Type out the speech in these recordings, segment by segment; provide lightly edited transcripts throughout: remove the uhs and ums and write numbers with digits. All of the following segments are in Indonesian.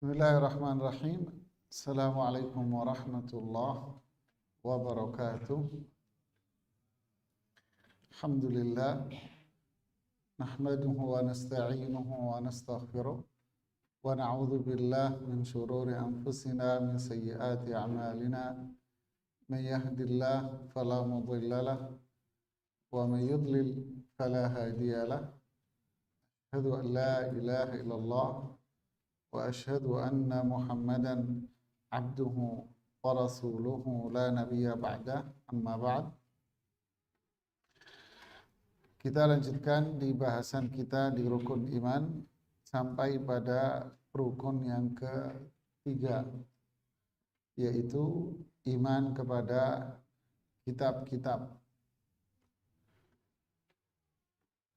Bismillahirrahmanirrahim. Assalamualaikum warahmatullahi wabarakatuh. Alhamdulillah. Nahmaduhu wa nasta'inuhu wa nastaghfiruh. Wa na'udzu billahi min syururi anfusina min sayyiati a'malina. May yahdihillahu fala mudilla lahu wa may yudlil fala hadiya lahu. Asyhadu an la ilaha illallah wa asyhadu anna Muhammadan abduhu wa rasuluhu la nabiyya ba'dah, amma ba'd. Kita lanjutkan di bahasan kita di rukun iman sampai pada rukun yang ketiga, yaitu iman kepada kitab-kitab.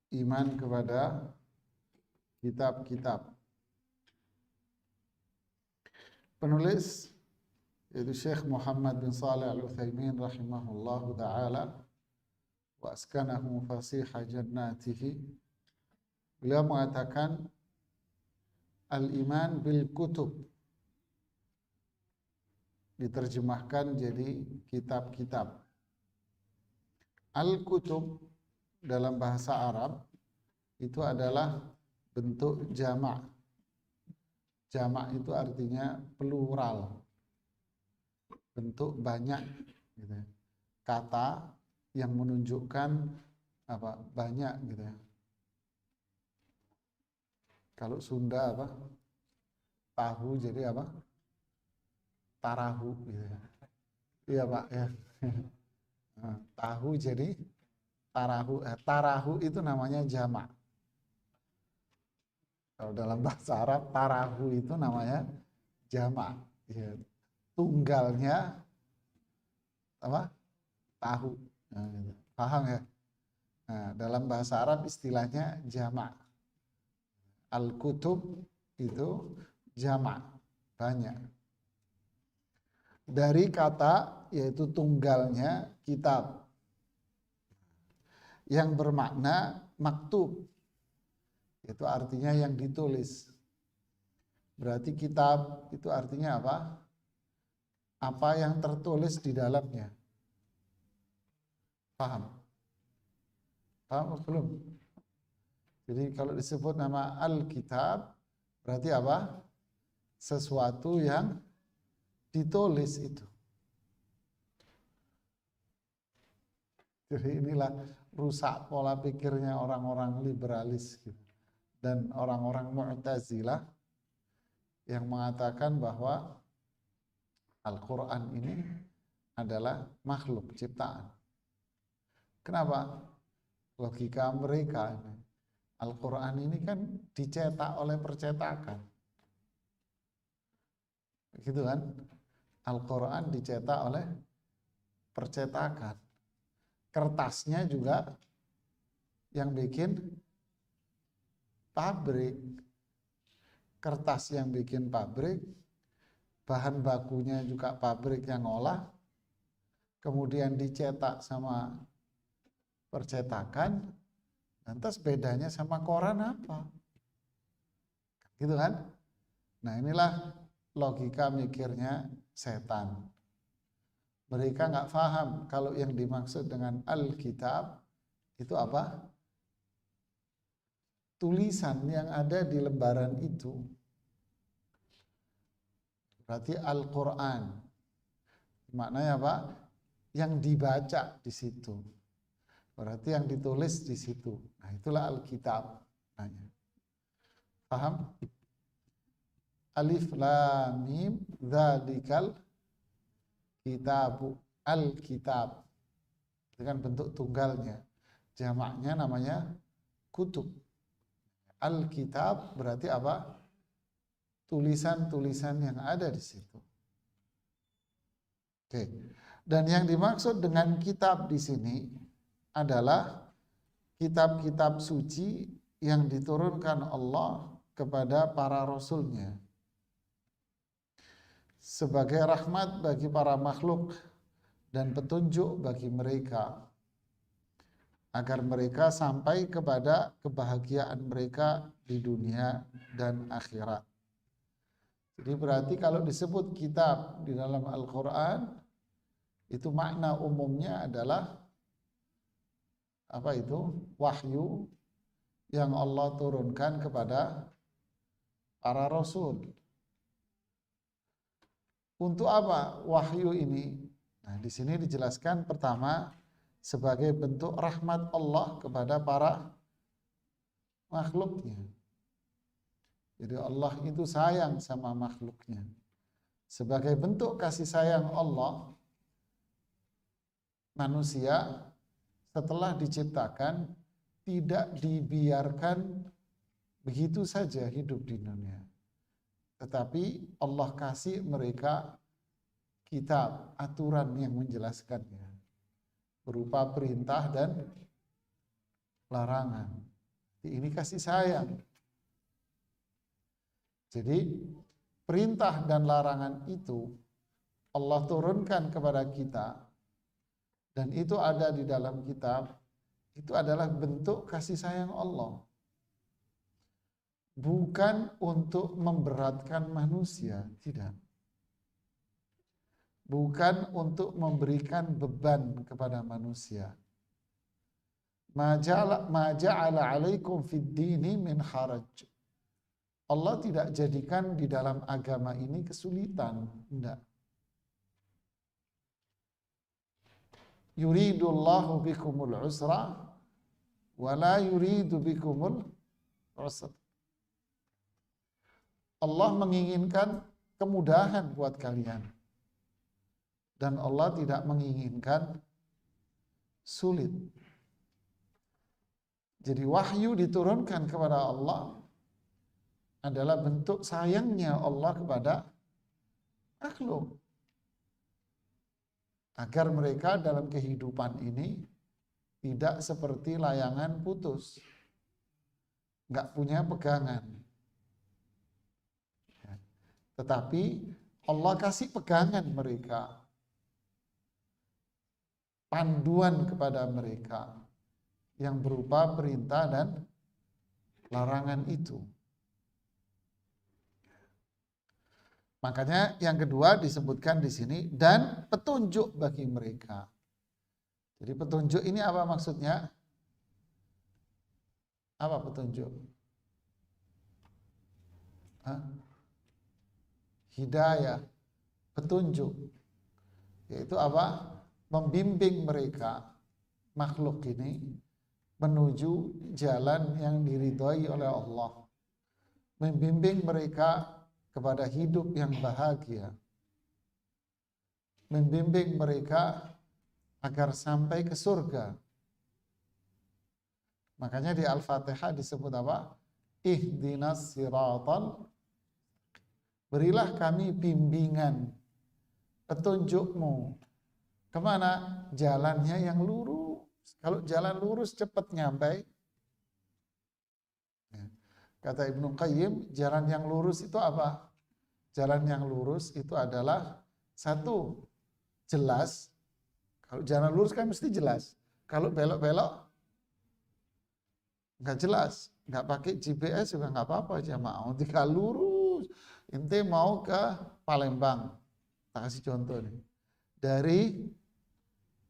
Iman kepada kitab-kitab. Penulis yaitu Syekh Muhammad bin Shalih Al-Utsaimin rahimahullahu ta'ala wa askanahu fasiha jannatihi. Beliau mengatakan al-iman bil kutub, diterjemahkan jadi kitab-kitab. Al-kutub dalam bahasa Arab itu adalah bentuk jamak. Jamak itu artinya plural, bentuk banyak, gitu ya. Kata yang menunjukkan apa? Banyak, gitu ya. Kalau Sunda apa? Tahu jadi apa? Tarahu, gitu ya. Iya Pak ya. Tahu jadi tarahu. Tarahu itu namanya jamak. Kalau dalam bahasa Arab, tarahu itu namanya jamak. Ya. Tunggalnya apa? Tahu. Nah, gitu. Paham ya? Nah, dalam bahasa Arab istilahnya jamak. Al-kutub itu jamak, banyak. Dari kata yaitu tunggalnya kitab, yang bermakna maktub. Itu artinya yang ditulis. Berarti kitab itu artinya apa? Apa yang tertulis di dalamnya. Paham? Paham atau belum? Jadi kalau disebut nama Alkitab, berarti apa? Sesuatu yang ditulis itu. Jadi inilah rusak pola pikirnya orang-orang liberalis gitu. Dan orang-orang Mu'tazilah yang mengatakan bahwa Al-Quran ini adalah makhluk ciptaan. Kenapa? Logika mereka ini. Al-Quran ini kan dicetak oleh percetakan. Gitu kan? Al-Quran dicetak oleh percetakan. Kertasnya juga yang bikin pabrik. Kertas yang bikin pabrik, bahan bakunya juga pabrik yang ngolah, kemudian dicetak sama percetakan. Lantas bedanya sama koran apa? Gitu kan? Nah, inilah logika mikirnya setan. Mereka nggak paham kalau yang dimaksud dengan Alkitab itu apa? Tulisan yang ada di lembaran itu. Berarti Al-Quran. Maknanya apa? Yang dibaca di situ. Berarti yang ditulis di situ. Nah, itulah Alkitab. Paham? Alif lam mim dzalikal kitabu. Alkitab. Itu kan bentuk tunggalnya. Jamaknya namanya kutub. Alkitab berarti apa? Tulisan-tulisan yang ada di situ. Oke. Dan yang dimaksud dengan kitab di sini adalah kitab-kitab suci yang diturunkan Allah kepada para rasulnya sebagai rahmat bagi para makhluk dan petunjuk bagi mereka agar mereka sampai kepada kebahagiaan mereka di dunia dan akhirat. Jadi berarti kalau disebut kitab di dalam Al-Quran, itu makna umumnya adalah apa itu? Wahyu yang Allah turunkan kepada para rasul. Untuk apa wahyu ini? Nah, di sini dijelaskan pertama sebagai bentuk rahmat Allah kepada para makhluknya. Jadi Allah itu sayang sama makhluknya. Sebagai bentuk kasih sayang Allah, manusia setelah diciptakan tidak dibiarkan begitu saja hidup di dunia. Tetapi Allah kasih mereka kitab, aturan yang menjelaskannya. Berupa perintah dan larangan. Ini kasih sayang. Jadi perintah dan larangan itu Allah turunkan kepada kita, dan itu ada di dalam kitab, itu adalah bentuk kasih sayang Allah. Bukan untuk memberatkan manusia, tidak. Bukan untuk memberikan beban kepada manusia. Ma ja'ala 'alaikum fid dini min haraj. Allah tidak jadikan di dalam agama ini kesulitan, enggak. Yuridullahu bikumul usra wa la yuridu bikumul usra. Allah menginginkan kemudahan buat kalian, dan Allah tidak menginginkan sulit. Jadi wahyu diturunkan kepada Allah adalah bentuk sayangnya Allah kepada makhluk, agar mereka dalam kehidupan ini tidak seperti layangan putus, nggak punya pegangan. Tetapi Allah kasih pegangan mereka, panduan kepada mereka yang berupa perintah dan larangan itu. Makanya yang kedua disebutkan di sini, dan petunjuk bagi mereka. Jadi petunjuk ini apa maksudnya? Apa petunjuk? Hidayah, petunjuk. Yaitu apa? Membimbing mereka, makhluk ini, menuju jalan yang diridhoi oleh Allah. Membimbing mereka kepada hidup yang bahagia. Membimbing mereka agar sampai ke surga. Makanya di Al-Fatihah disebut apa? Ihdinas siratal. Berilah kami bimbingan, petunjukmu. Kemana? Jalannya yang lurus. Kalau jalan lurus cepat nyampe. Kata Ibnu Qayyim, jalan yang lurus itu apa? Jalan yang lurus itu adalah satu, jelas. Kalau jalan lurus kan mesti jelas. Kalau belok-belok nggak jelas, nggak pakai GPS juga nggak apa-apa aja mau. Jika lurus, ente mau ke Palembang, tak kasih contoh nih. Dari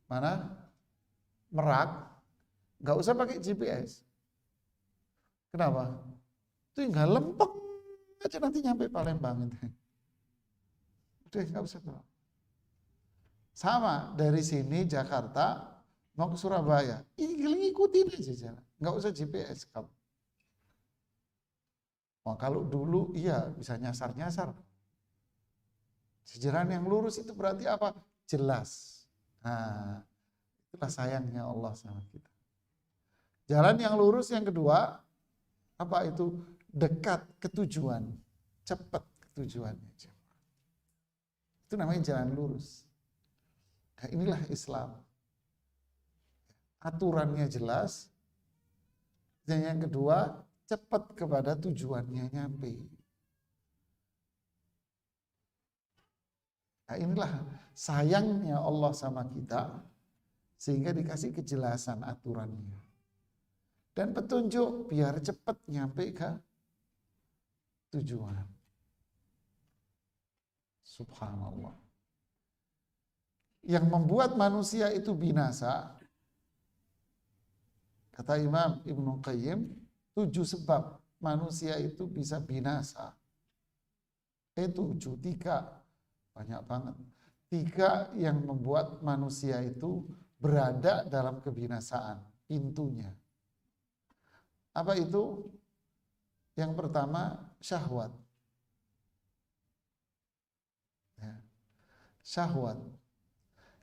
mana? Merak, nggak usah pakai GPS. Kenapa? Tinggal lempeng aja nanti nyampe Palembang. Udah nggak usah tahu. Sama dari sini Jakarta mau ke Surabaya, ikutin aja jalan, nggak usah GPS kamu. Wah, kalau dulu iya bisa nyasar-nyasar. Jalan yang lurus itu berarti apa? Jelas. Nah, itulah sayangnya Allah sama kita. Jalan yang lurus yang kedua, apa itu? Dekat ke tujuan, cepat ke tujuannya. Itu namanya jalan lurus. Nah, inilah Islam. Aturannya jelas. Dan yang kedua, cepat kepada tujuannya nyampe. Nah, inilah sayangnya Allah sama kita, sehingga dikasih kejelasan aturannya. Dan petunjuk biar cepat nyampe ke tujuan. Subhanallah. Yang membuat manusia itu binasa, kata Imam Ibnu Qayyim, 7 sebab manusia itu bisa binasa. 7, 3, banyak banget. 3 yang membuat manusia itu berada dalam kebinasaan, pintunya. Apa itu? Yang pertama, syahwat. Ya. Syahwat.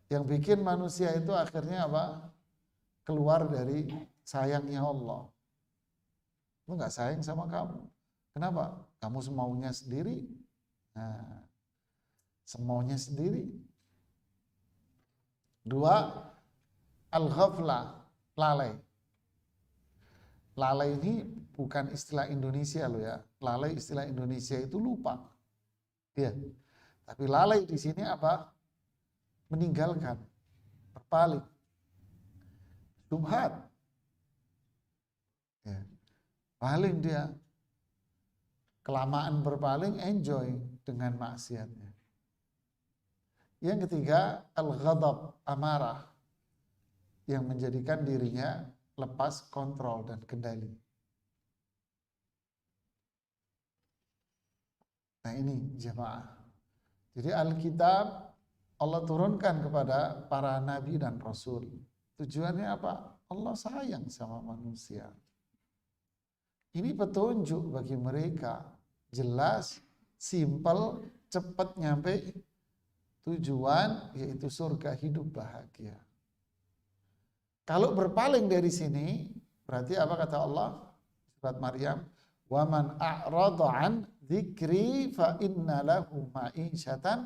Yang bikin manusia itu akhirnya apa? Keluar dari sayangnya Allah. Lu gak sayang sama kamu. Kenapa? Kamu semaunya sendiri. Nah, semaunya sendiri. 2, al-ghaflah, lalai. Lalai ini bukan istilah Indonesia loh ya. Lalai istilah Indonesia itu lupa. Ya. Tapi lalai di sini apa? Meninggalkan, berpaling. Subhat. Ya. Paling dia kelamaan berpaling, enjoy dengan maksiatnya. Yang ketiga, al-ghadab, amarah, yang menjadikan dirinya lepas kontrol dan kendali. Nah ini jemaah. Jadi Alkitab Allah turunkan kepada para nabi dan rasul. Tujuannya apa? Allah sayang sama manusia. Ini petunjuk bagi mereka. Jelas, simpel, cepat nyampe tujuan, yaitu surga hidup bahagia. Kalau berpaling dari sini, berarti apa kata Allah? Surat Maryam, "Wa man a'rada 'an dzikri fa inna lahu ma'isyatan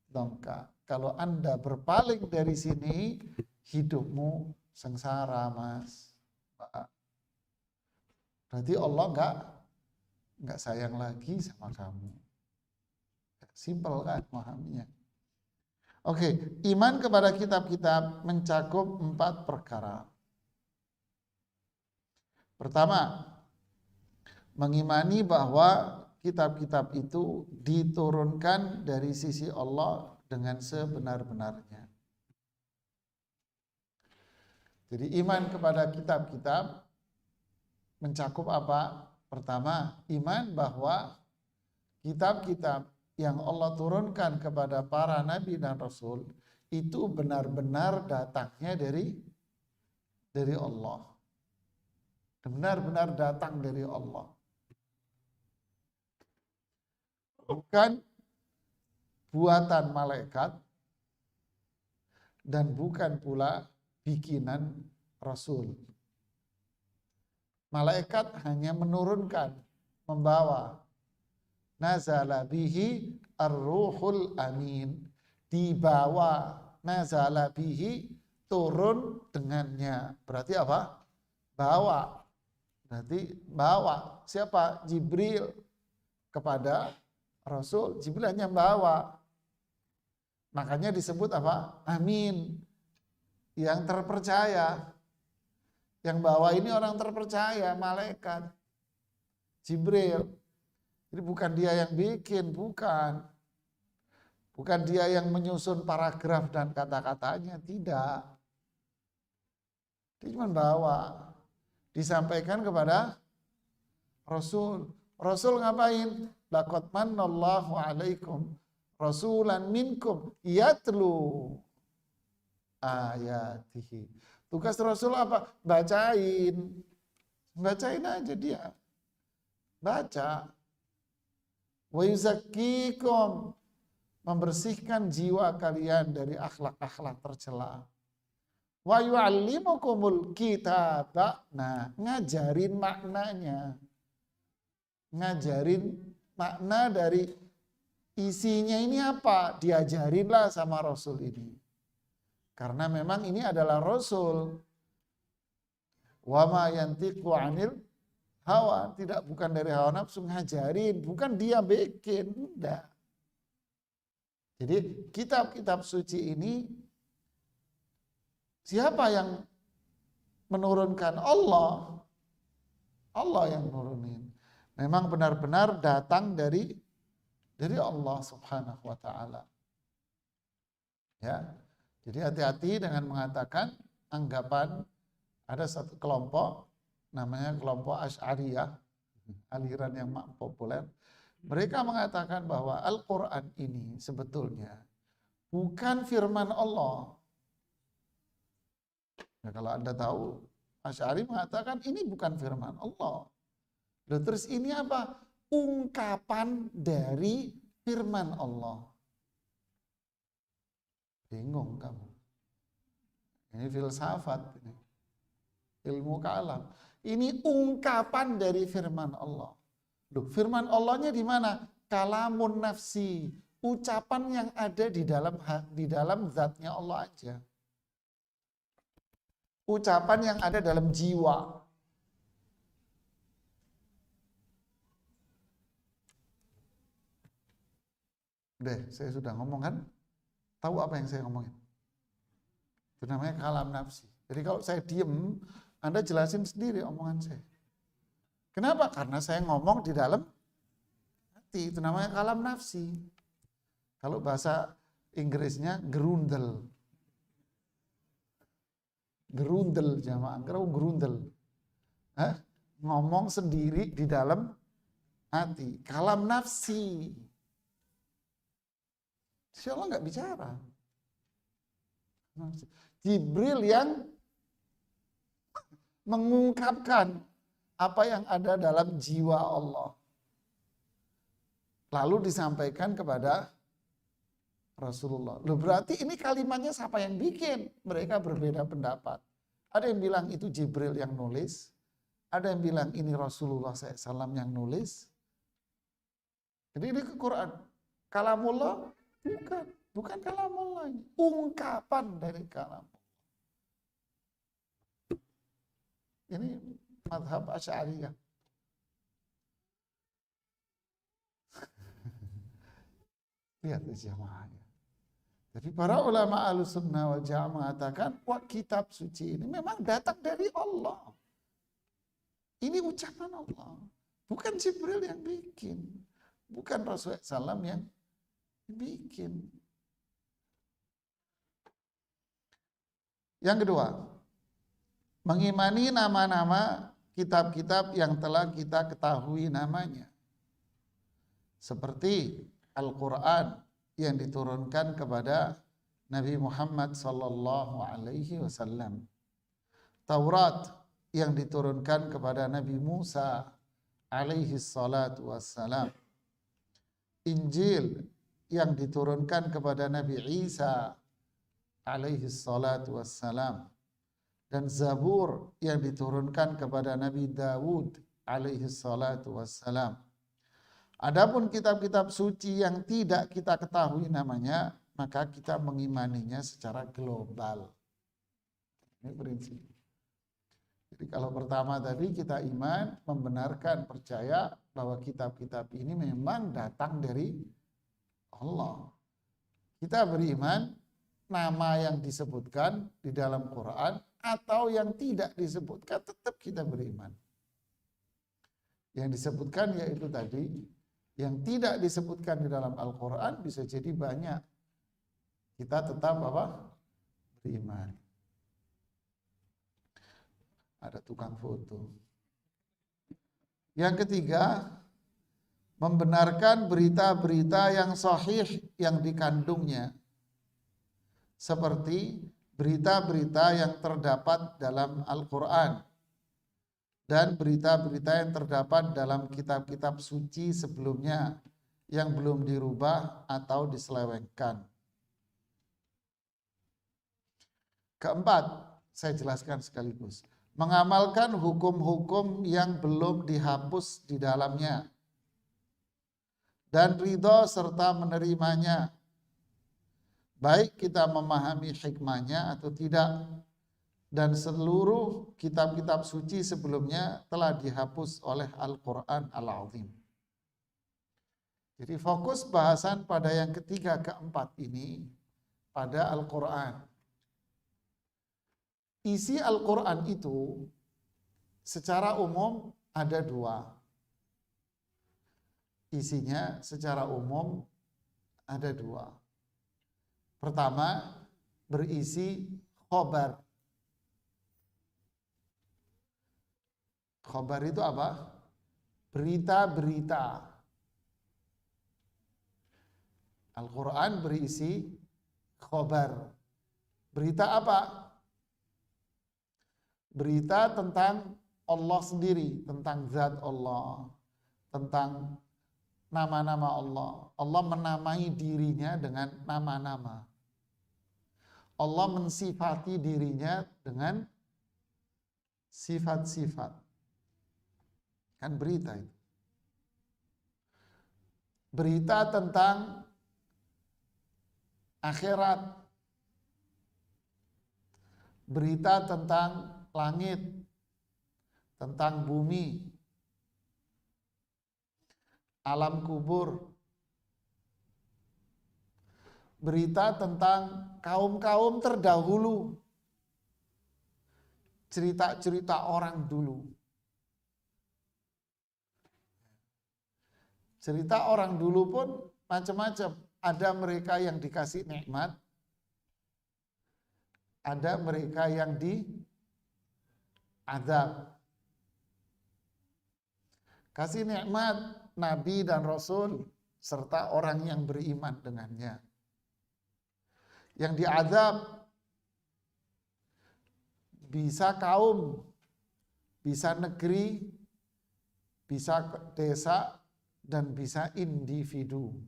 dhanka." Kalau Anda berpaling dari sini, hidupmu sengsara, Mas. Berarti Allah enggak sayang lagi sama kamu. Simpel kan memahaminya. Oke, iman kepada kitab-kitab mencakup 4 perkara. Pertama, mengimani bahwa kitab-kitab itu diturunkan dari sisi Allah dengan sebenar-benarnya. Jadi iman kepada kitab-kitab mencakup apa? Pertama, iman bahwa kitab-kitab yang Allah turunkan kepada para nabi dan rasul itu benar-benar datangnya dari Allah. Benar-benar datang dari Allah. Bukan buatan malaikat dan bukan pula bikinan rasul. Malaikat hanya menurunkan, membawa. Nazala bihi ar-ruhul amin, dibawa. Nazala bihi, turun dengannya. Berarti apa? Bawa. Berarti bawa. Siapa? Jibril kepada Rasul. Jibril hanya bawa. Makanya disebut apa? Amin. Yang terpercaya. Yang bawa ini orang terpercaya, malaikat. Jibril. Jadi bukan dia yang bikin, bukan. Bukan dia yang menyusun paragraf dan kata-katanya, tidak. Dia cuma bawa. Disampaikan kepada Rasul. Rasul ngapain? Laqad mannallahu alaikum rasulan minkum yatlu ayatihi. Tugas Rasul apa? Bacain. Bacain aja dia. Baca. Wa yuzakkikum, membersihkan jiwa kalian dari akhlak-akhlak tercela. Wa yu'allimukumul kitaba, nah ngajarin maknanya. Ngajarin makna dari isinya ini apa? Diajarinlah sama Rasul ini. Karena memang ini adalah Rasul. Wa ma yantiqu 'anil hawa, tidak, bukan dari hawa nafsu, ngajarin, bukan dia bikin, enggak. Jadi kitab-kitab suci ini Siapa yang menurunkan? Allah. Allah yang nurunin. Memang benar-benar datang dari Allah Subhanahu wa taala. Ya. Jadi hati-hati dengan mengatakan anggapan ada satu kelompok namanya kelompok Asy'ariyah, aliran yang populer. Mereka mengatakan bahwa Al-Qur'an ini sebetulnya bukan firman Allah. Nah, kalau Anda tahu, Asy'ari mengatakan ini bukan firman Allah. Loh, terus ini apa? Ungkapan dari firman Allah. Bingung kamu. Ini filsafat, ini ilmu kalam. Ini ungkapan dari firman Allah. Loh, firman Allahnya di mana? Kalamun nafsi, ucapan yang ada di dalam zatnya Allah aja. Ucapan yang ada dalam jiwa. Udah, saya sudah ngomong kan? Tahu apa yang saya ngomongin? Itu namanya kalam nafsi. Jadi kalau saya diem, Anda jelasin sendiri omongan saya. Kenapa? Karena saya ngomong di dalam hati. Itu namanya kalam nafsi. Kalau bahasa Inggrisnya gerundel. Gerundel jamaah, gerundel. Ngomong sendiri di dalam hati. Kalam nafsi. Insya Allah nggak bicara. Jibril yang mengungkapkan apa yang ada dalam jiwa Allah. Lalu disampaikan kepada Rasulullah. Loh, berarti ini kalimatnya siapa yang bikin? Mereka berbeda pendapat. Ada yang bilang itu Jibril yang nulis. Ada yang bilang ini Rasulullah SAW yang nulis. Jadi ini Quran. Kalamullah bukan kalamullah. Ungkapan dari kalamullah. Ini mazhab Asy'ariyah. Lihat jamaahnya. Jadi para ulama Ahlussunnah wal Jamaah mengatakan, wah, kitab suci ini memang datang dari Allah. Ini ucapan Allah. Bukan Jibril yang bikin. Bukan Rasulullah SAW yang bikin. Yang kedua, mengimani nama-nama kitab-kitab yang telah kita ketahui namanya. Seperti Al-Quran yang diturunkan kepada Nabi Muhammad sallallahu alaihi wasallam. Taurat yang diturunkan kepada Nabi Musa alaihi salatu wassalam. Injil yang diturunkan kepada Nabi Isa alaihi salatu wassalam. Dan Zabur yang diturunkan kepada Nabi Dawud alaihi salatu wassalam. Adapun kitab-kitab suci yang tidak kita ketahui namanya, maka kita mengimaninya secara global. Ini prinsip. Jadi kalau pertama tadi kita iman, membenarkan, percaya bahwa kitab-kitab ini memang datang dari Allah. Kita beriman nama yang disebutkan di dalam Quran atau yang tidak disebutkan, tetap kita beriman. Yang disebutkan yaitu tadi, yang tidak disebutkan di dalam Al-Quran bisa jadi banyak. Kita tetap apa? Beriman. Ada tukang foto. Yang ketiga, membenarkan berita-berita yang sahih yang dikandungnya. Seperti berita-berita yang terdapat dalam Al-Quran. Dan berita-berita yang terdapat dalam kitab-kitab suci sebelumnya yang belum dirubah atau diselewengkan. Keempat, saya jelaskan sekaligus. Mengamalkan hukum-hukum yang belum dihapus di dalamnya. Dan ridho serta menerimanya. Baik kita memahami hikmahnya atau tidak. Dan seluruh kitab-kitab suci sebelumnya telah dihapus oleh Al-Quran Al-Azim. Jadi fokus bahasan pada yang ketiga, keempat ini pada Al-Quran. isi Al-Quran itu secara umum ada dua. Isinya secara umum ada dua. Pertama, berisi khobar. Khobar itu apa? Berita-berita. Al-Quran berisi khobar. Berita apa? Berita tentang Allah sendiri, tentang zat Allah, tentang nama-nama Allah. Allah menamai dirinya dengan nama-nama. Allah mensifati dirinya dengan sifat-sifat. Kan berita itu. Berita tentang akhirat. Berita tentang langit, tentang bumi, alam kubur. Berita tentang kaum-kaum terdahulu. Cerita-cerita orang dulu. Cerita orang dulu pun macam-macam. Ada mereka yang dikasih nikmat, ada mereka yang diazab. Kasih nikmat Nabi dan Rasul serta orang yang beriman dengannya. Yang diazab bisa kaum, bisa negeri, bisa desa, dan bisa individu.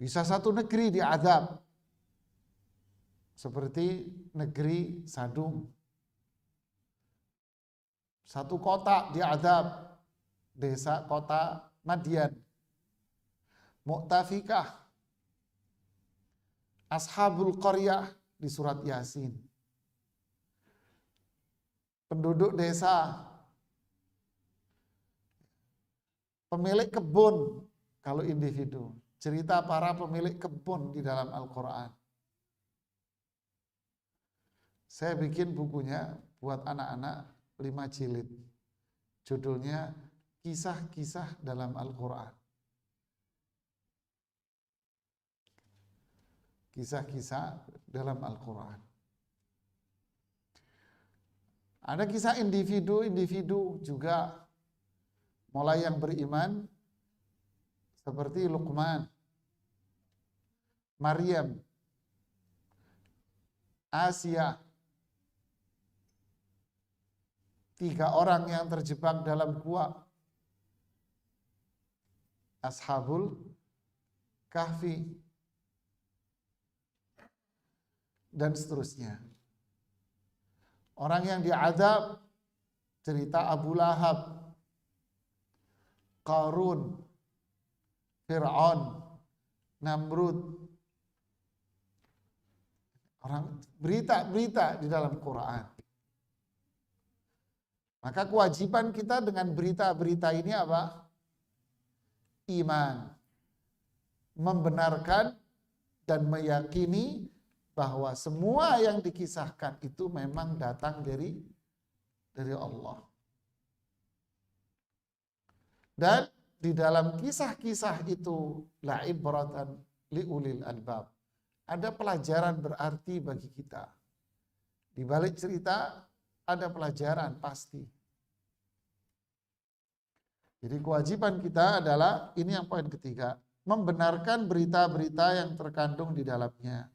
Bisa satu negeri diazab, seperti negeri Sadum. Satu kota diazab, desa kota Madian. Mu'tafikah, Ashabul Qaryah di surat Yasin. Penduduk desa, pemilik kebun kalau individu. Cerita para pemilik kebun di dalam Al-Quran. Saya bikin bukunya buat anak-anak 5 jilid. Judulnya Kisah-Kisah dalam Al-Quran. Kisah-kisah dalam Al-Quran. Ada kisah individu-individu juga. Mulai yang beriman seperti Luqman, Maryam, Asia. 3 orang yang terjebak dalam gua. Ashabul Kahfi. Dan seterusnya. Orang yang diazab, cerita Abu Lahab, Qarun, Fir'aun, Namrud. Orang berita-berita di dalam Quran. Maka kewajiban kita dengan berita-berita ini apa? Iman. Membenarkan dan meyakini bahwa semua yang dikisahkan itu memang datang dari Allah. Dan di dalam kisah-kisah itu la ibratan liulil albab. Ada pelajaran berarti bagi kita. Di balik cerita ada pelajaran pasti. Jadi kewajiban kita adalah, ini yang poin ketiga, membenarkan berita-berita yang terkandung di dalamnya.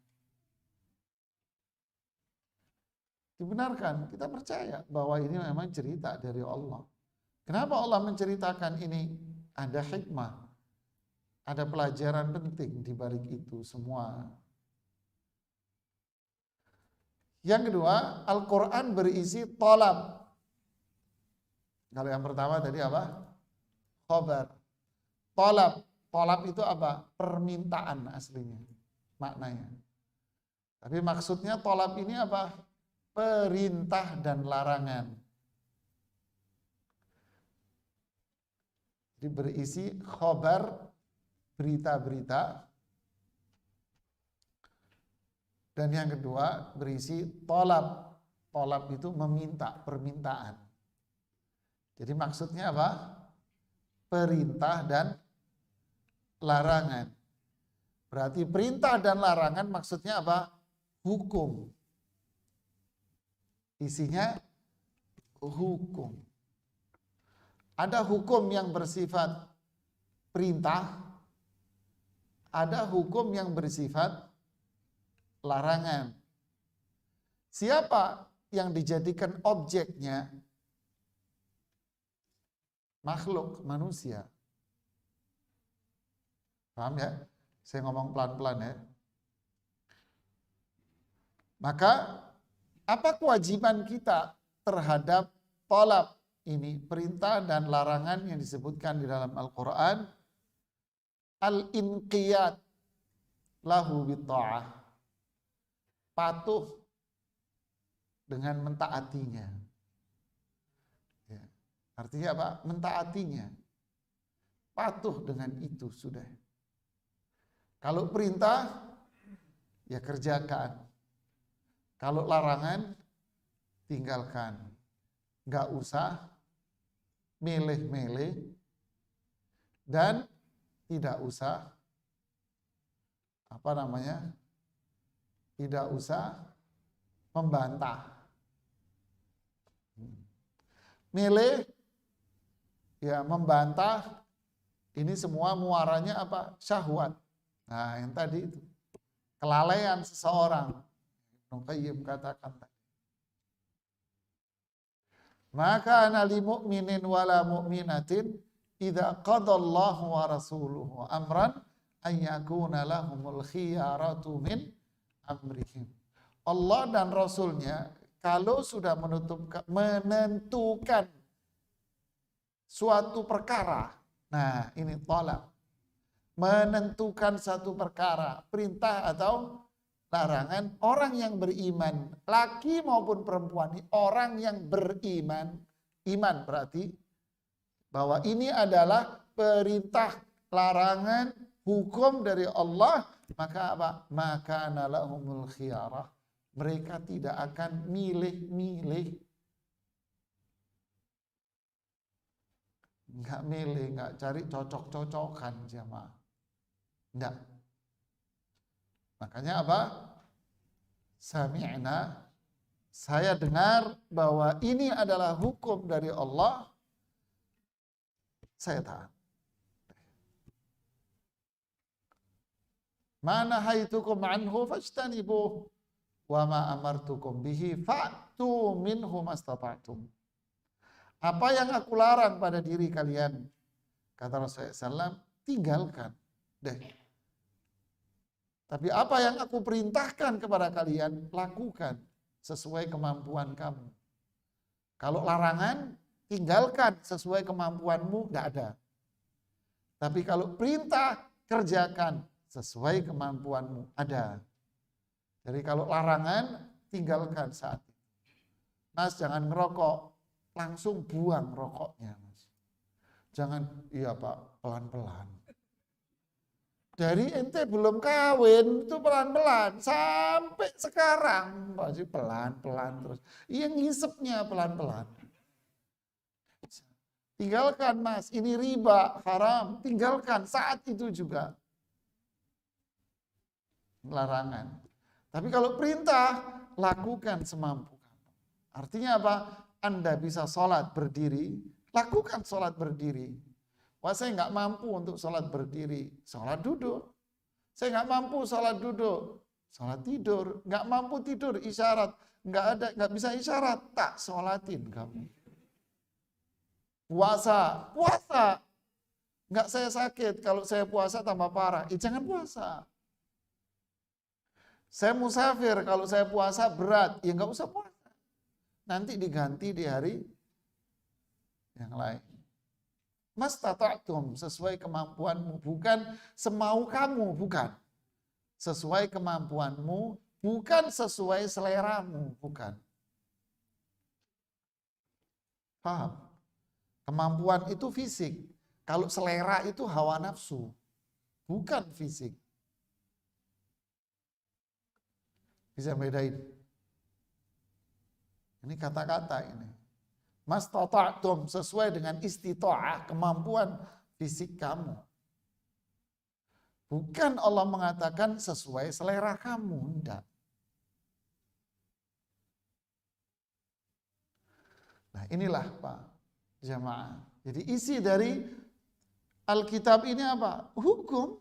Dibenarkan, kita percaya bahwa ini memang cerita dari Allah. Kenapa Allah menceritakan ini? Ada hikmah, ada pelajaran penting di balik itu semua. Yang kedua, Al-Quran berisi tolab. Kalau yang pertama tadi apa? Khobar. Tolab itu apa? Permintaan aslinya, maknanya. Tapi maksudnya tolab ini apa? Perintah dan larangan. Jadi berisi khobar, berita-berita, Dan yang kedua berisi tolab. Tolab itu meminta, permintaan. Jadi maksudnya apa? Perintah dan larangan. Berarti perintah dan larangan maksudnya apa? Hukum. Isinya hukum. Ada hukum yang bersifat perintah, ada hukum yang bersifat larangan. Siapa yang dijadikan objeknya? Makhluk, manusia. Paham ya? Saya ngomong pelan-pelan ya. Maka apa kewajiban kita terhadap tolab ini, perintah dan larangan yang disebutkan di dalam Al-Quran? Al-inqiyad lahu bitta'ah, patuh dengan mentaatinya. Ya. Artinya apa? Mentaatinya. Patuh dengan itu sudah. Kalau perintah, ya kerjakan. Kalau larangan, tinggalkan. Nggak usah milih-milih dan tidak usah tidak usah membantah. Milih, ya membantah, ini semua muaranya apa? Syahwat. Nah, yang tadi itu kelalaian seseorang. Ibnu Qayyim katakan tadi. Maka ana li mu'minin wala mu'minatin idza qadallahu wa rasuluhu amran an yakuna lahumul khiyaratu min amrihim. Allah dan Rasulnya kalau sudah menentukan suatu perkara, nah ini tolak, menentukan satu perkara, perintah atau larangan, orang yang beriman, laki maupun perempuan, orang yang beriman, iman berarti bahwa ini adalah perintah, larangan, hukum dari Allah, maka apa? Maka nalahumul khiyarah. Mereka tidak akan milih-milih. Enggak milih, enggak cari cocok-cocokan jamaah. Enggak. Makanya apa? Sami'na, saya dengar bahwa ini adalah hukum dari Allah, saya taat. Mana haitukum anhu fajtanibuh wa ma amartukum bihi fa'tu minhu mastata'tum. Apa yang aku larang pada diri kalian, kata Rasulullah SAW, tinggalkan deh. Tapi apa yang aku perintahkan kepada kalian, lakukan sesuai kemampuan kamu. Kalau larangan, tinggalkan sesuai kemampuanmu, enggak ada. Tapi kalau perintah, kerjakan sesuai kemampuanmu, ada. Jadi kalau larangan, tinggalkan saat itu. Mas, jangan ngerokok, langsung buang rokoknya, Mas. Jangan, iya Pak, pelan-pelan. Dari ente belum kawin itu pelan-pelan sampai sekarang masih pelan-pelan terus. Yang ngisepnya pelan-pelan. Tinggalkan Mas, ini riba, haram. Tinggalkan saat itu juga. Larangan. Tapi kalau perintah, lakukan semampu kamu. Artinya apa? Anda bisa sholat berdiri, lakukan sholat berdiri. Wah, saya nggak mampu untuk sholat berdiri, sholat duduk. Saya nggak mampu sholat duduk, sholat tidur. Nggak mampu tidur, isyarat. Nggak bisa isyarat, tak sholatin kamu. Puasa. Nggak saya sakit, kalau saya puasa tambah parah. Jangan puasa. Saya musafir, kalau saya puasa berat, ya nggak usah puasa. Nanti diganti di hari yang lain. Mastata'tum, sesuai kemampuanmu, bukan semau kamu, bukan. Sesuai kemampuanmu, bukan sesuai seleramu, bukan. Paham? Kemampuan itu fisik. Kalau selera itu hawa nafsu, bukan fisik. Bisa bedain. Ini kata-kata ini. Mastata'tum, sesuai dengan istita'ah, kemampuan fisik kamu. Bukan Allah mengatakan sesuai selera kamu, enggak. Nah inilah Pak jamaah. Jadi isi dari Alkitab ini apa? Hukum.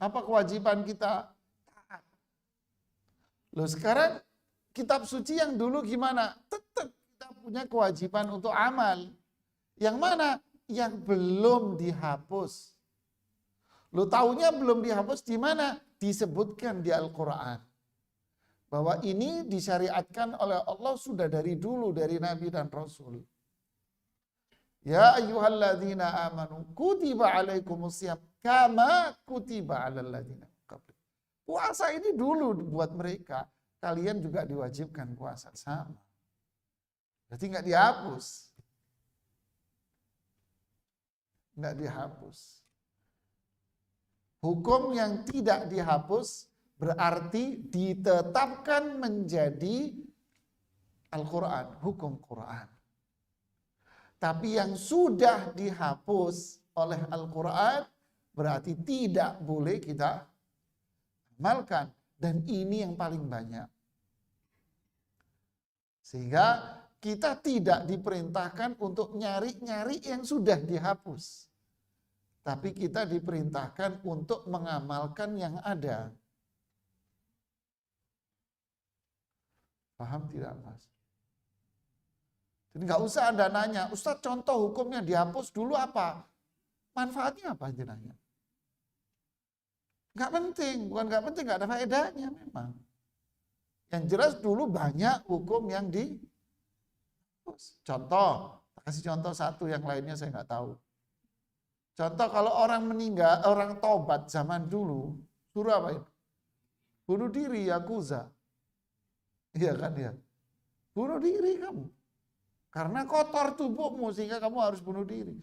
Apa kewajiban kita? Taat. Loh sekarang kitab suci yang dulu gimana? Tetap kita punya kewajiban untuk amal. Yang mana? Yang belum dihapus. Lo taunya belum dihapus di mana? Disebutkan di Al-Quran. Bahwa ini disyariatkan oleh Allah sudah dari dulu, dari Nabi dan Rasul. Ya ayyuhalladzina amanu kutiba alaikumusiyam kama kutiba alal ladzina qabl. Puasa ini dulu buat mereka. Kalian juga diwajibkan puasa sama. Berarti enggak dihapus. Enggak dihapus. Hukum yang tidak dihapus berarti ditetapkan menjadi Al-Quran, hukum Quran. Tapi yang sudah dihapus oleh Al-Quran berarti tidak boleh kita amalkan. Dan ini yang paling banyak. Sehingga kita tidak diperintahkan untuk nyari-nyari yang sudah dihapus. Tapi kita diperintahkan untuk mengamalkan yang ada. Paham tidak, Mas? Jadi nggak usah Anda nanya, Ustadz contoh hukumnya dihapus dulu apa? Manfaatnya apa jenanya? Nggak penting, bukan nggak penting, nggak ada faedahnya memang. Yang jelas dulu banyak hukum yang dihapus. Contoh, kasih contoh satu, yang lainnya saya nggak tahu. Contoh kalau orang meninggal, orang tobat zaman dulu, suruh apa itu? Bunuh diri, yakuza. Iya kan ya? Bunuh diri kamu. Karena kotor tubuhmu sehingga kamu harus bunuh diri.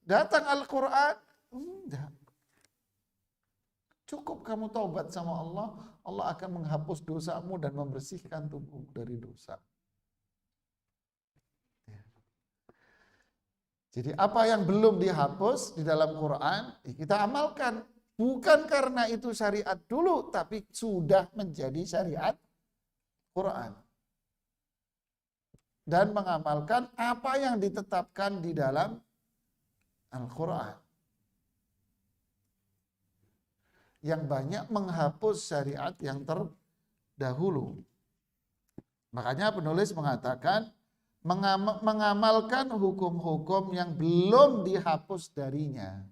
Datang Al-Quran, enggak. Cukup kamu taubat sama Allah, Allah akan menghapus dosamu dan membersihkan tubuhmu dari dosa. Jadi apa yang belum dihapus di dalam Quran, kita amalkan. Bukan karena itu syariat dulu, tapi sudah menjadi syariat Quran. Dan mengamalkan apa yang ditetapkan di dalam Al-Quran. Yang banyak menghapus syariat yang terdahulu. Makanya penulis mengatakan, mengamalkan hukum-hukum yang belum dihapus darinya.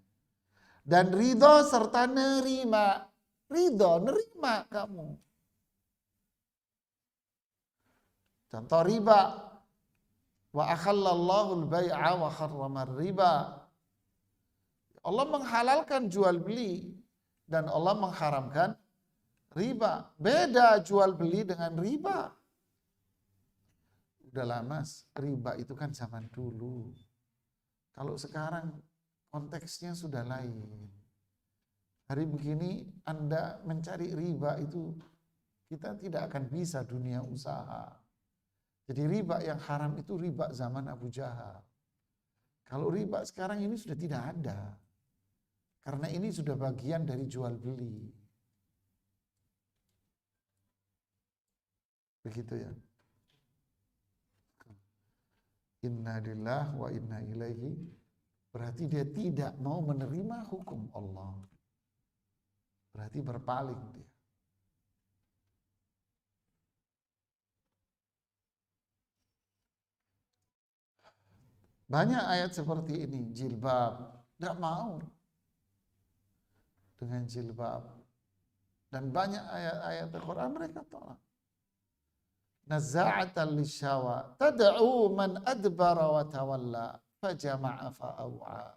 Dan ridho serta nerima. Ridho, nerima kamu. Contoh riba. Wa akhallallahu al-bai'a wa harrama riba. Allah menghalalkan jual beli dan Allah mengharamkan riba. Beda jual beli dengan riba. Udahlah Mas, riba itu kan zaman dulu. Kalau sekarang konteksnya sudah lain. Hari begini Anda mencari riba itu kita tidak akan bisa dunia usaha. Jadi riba yang haram itu riba zaman Abu Jahal. Kalau riba sekarang ini sudah tidak ada. Karena ini sudah bagian dari jual beli. Begitu ya. Inna lillahi wa inna ilaihi. Berarti dia tidak mau menerima hukum Allah. Berarti berpaling dia. Banyak ayat seperti ini, jilbab, tidak mau dengan jilbab. Dan banyak ayat-ayat Al-Quran mereka tolak. Nazza'atan lisyawa, tad'u man adbara wa tawalla, fajama'a fa'aw'a.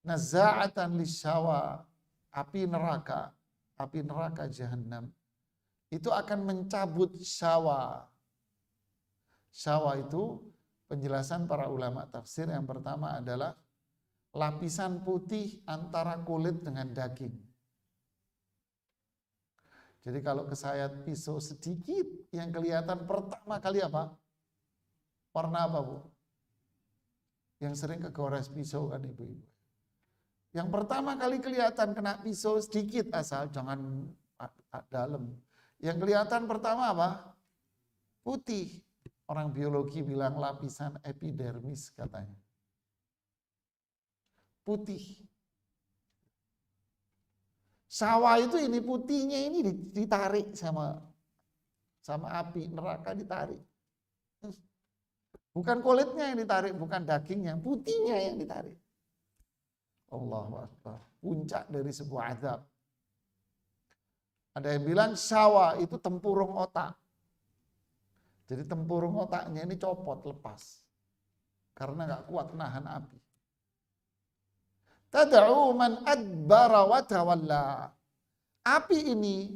Nazza'atan lisyawa, api neraka Jahannam, itu akan mencabut syawa. Syawa itu penjelasan para ulama tafsir yang pertama adalah lapisan putih antara kulit dengan daging. Jadi kalau kesayat pisau sedikit, yang kelihatan pertama kali apa? Warna apa, Bu? Yang sering kegores pisau kan ibu-ibu. Yang pertama kali kelihatan kena pisau sedikit, asal jangan dalam. Yang kelihatan pertama apa? Putih. Orang biologi bilang lapisan epidermis katanya. Putih. Sawah itu ini putihnya ini ditarik sama api, neraka ditarik. Bukan kulitnya yang ditarik, bukan dagingnya, putihnya yang ditarik. Allahu Akbar. Puncak dari sebuah azab. Ada yang bilang sawah itu tempurung otak. Jadi tempurung otaknya ini copot, lepas. Karena gak kuat nahan api. Tad'u man adbara wa tawalla. Api ini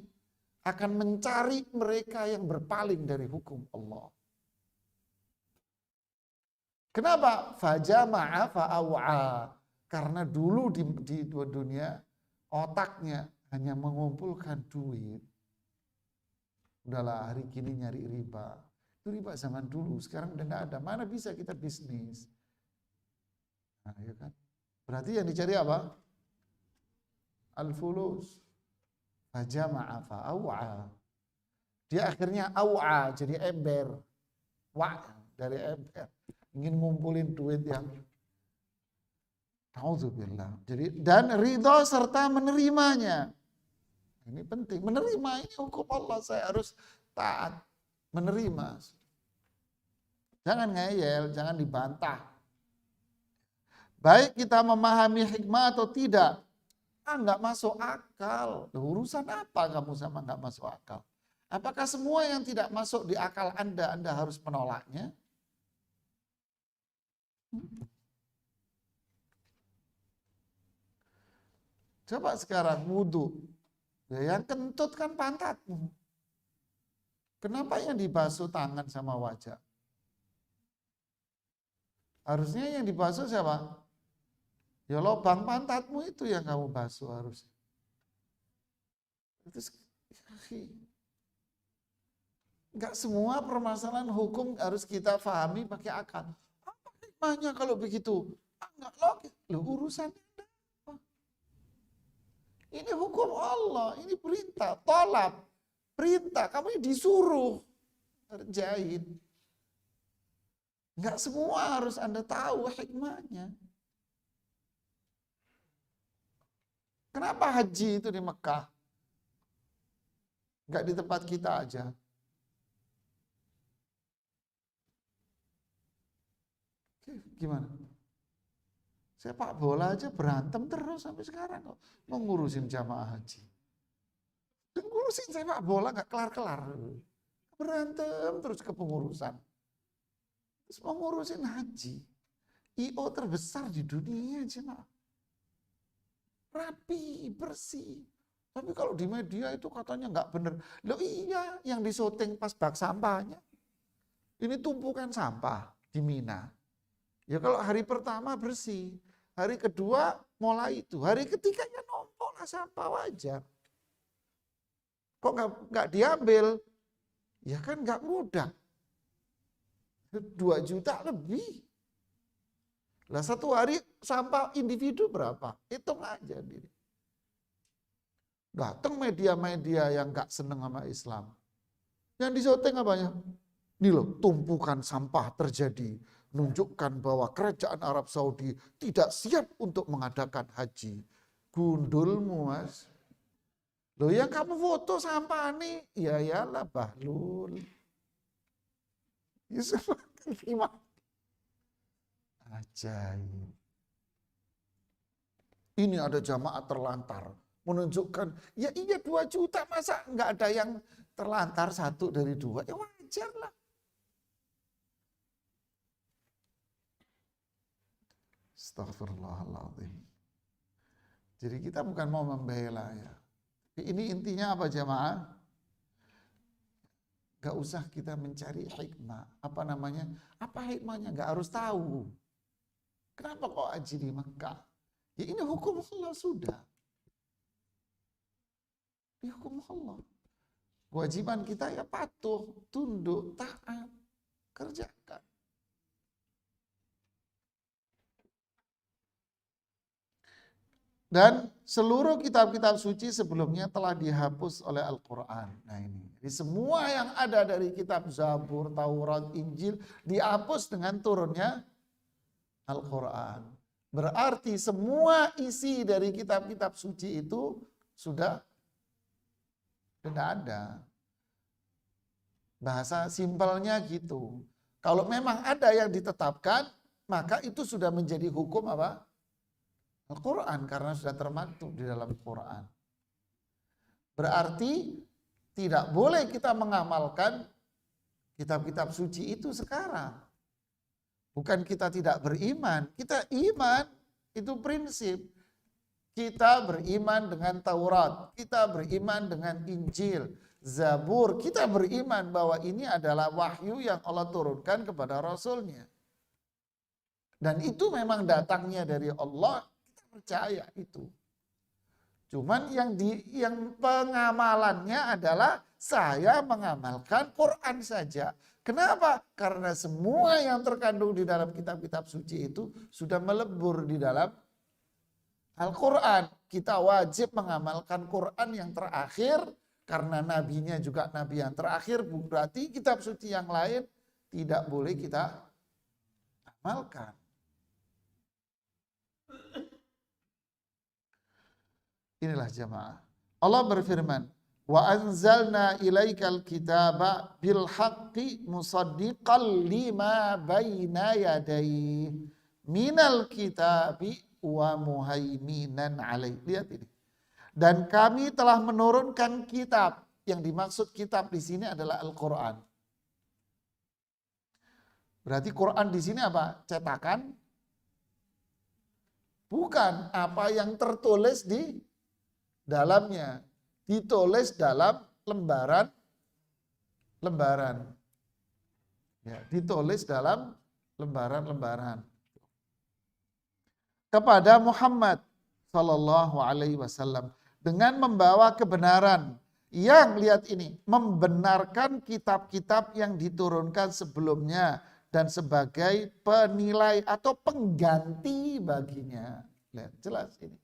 akan mencari mereka yang berpaling dari hukum Allah. Kenapa? Fajama'a fa'aw'a. Karena dulu di dunia otaknya hanya mengumpulkan duit. Udahlah hari kini nyari riba. Itu riba zaman dulu, sekarang udah nggak ada. Mana bisa kita bisnis? Nah, ya kan? Berarti yang dicari apa? Al-fulus. Fajama'a fa'aw'a. Dia akhirnya aw'a, jadi ember. Wa' dari ember. Ingin ngumpulin duit yang Nauzubillah. Jadi dan ridho serta menerimanya. Ini penting. Menerima ini hukum Allah, saya harus taat. Menerima. Jangan ngeyel, jangan dibantah. Baik kita memahami hikmah atau tidak, nggak masuk akal. Urusan apa kamu sama nggak masuk akal? Apakah semua yang tidak masuk di akal Anda harus menolaknya? Coba sekarang wudhu, ya yang kentut kan pantatmu. Kenapa yang dibasuh tangan sama wajah? Harusnya yang dibasuh siapa? Ya lubang pantatmu itu yang kamu basuh harusnya. Enggak semua permasalahan hukum harus kita pahami pakai akal. Apa hikmahnya kalau begitu? Enggak logis. Loh, urusannya apa? Ini hukum Allah, ini perintah, tolak, perintah. Kamu disuruh kerjain. Enggak semua harus Anda tahu hikmahnya. Kenapa haji itu di Mekah? Enggak di tempat kita aja. Gimana? Sepak bola aja berantem terus sampai sekarang kok. Mau ngurusin jamaah haji. Ngurusin sepak bola nggak kelar-kelar. Berantem terus kepengurusan. Terus mau ngurusin haji. IO terbesar di dunia jemaah. Rapi, bersih. Tapi kalau di media itu katanya nggak benar. Loh iya, yang disyuting pas bak sampahnya. Ini tumpukan sampah di Mina. Ya kalau hari pertama bersih, hari kedua mulai itu, hari ketiga ya numpuklah sampah wajar. Kok nggak diambil? Ya kan nggak mudah. 2 juta lebih. Lah satu hari sampah individu berapa? Hitung aja diri. Datang media-media yang nggak seneng sama Islam. Yang disyuting apanya? Ini loh, tumpukan sampah terjadi. Menunjukkan bahwa kerajaan Arab Saudi tidak siap untuk mengadakan haji. Gundulmu mas. Loh yang kamu foto sampah nih, ya iyalah bahlul. Yusuf gimana? Ajaib. Ini ada jamaah terlantar. Menunjukkan, ya iya 2 juta masa nggak ada yang terlantar 1 dari 2. Ya wajar lah. Astaghfirullahaladzim. Jadi kita bukan mau membela ya. Ini intinya apa jamaah? Gak usah kita mencari hikmah. Apa namanya? Apa hikmahnya? Gak harus tahu. Kenapa kok haji di Mekah? Ya ini hukum Allah sudah. Ini hukum Allah. Kewajiban kita ya patuh, tunduk, taat, kerjakan. Dan seluruh kitab-kitab suci sebelumnya telah dihapus oleh Al-Quran. Nah ini, jadi semua yang ada dari kitab Zabur, Taurat, Injil dihapus dengan turunnya Al-Quran. Berarti semua isi dari kitab-kitab suci itu sudah tidak ada. Bahasa simpelnya gitu. Kalau memang ada yang ditetapkan, maka itu sudah menjadi hukum apa? Al-Quran, karena sudah termaktub di dalam Quran. Berarti tidak boleh kita mengamalkan kitab-kitab suci itu sekarang. Bukan kita tidak beriman, kita iman, itu prinsip. Kita beriman dengan Taurat, kita beriman dengan Injil, Zabur, kita beriman bahwa ini adalah wahyu yang Allah turunkan kepada Rasulnya. Dan itu memang datangnya dari Allah, kita percaya itu. Cuman yang pengamalannya adalah saya mengamalkan Quran saja. Kenapa? Karena semua yang terkandung di dalam kitab-kitab suci itu sudah melebur di dalam Al-Quran. Kita wajib mengamalkan Quran yang terakhir, karena nabinya juga nabi yang terakhir, berarti kitab suci yang lain tidak boleh kita amalkan. Inilah jamaah. Allah berfirman, wa anzalna ilaikal kitaba bil haqqi musaddiqal lima baina yadayhi minal kitabi wa muhaiminan alaih. Lihat ini. Dan kami telah menurunkan kitab. Yang dimaksud kitab di sini adalah Al-Quran. Berarti Quran di sini apa? Cetakan? Bukan, apa yang tertulis di dalamnya, ditulis dalam lembaran. Ya, ditulis dalam lembaran-lembaran. Kepada Muhammad Sallallahu Alaihi Wasallam dengan membawa kebenaran yang, lihat ini, membenarkan kitab-kitab yang diturunkan sebelumnya dan sebagai penilai atau pengganti baginya. Lihat, jelas ini.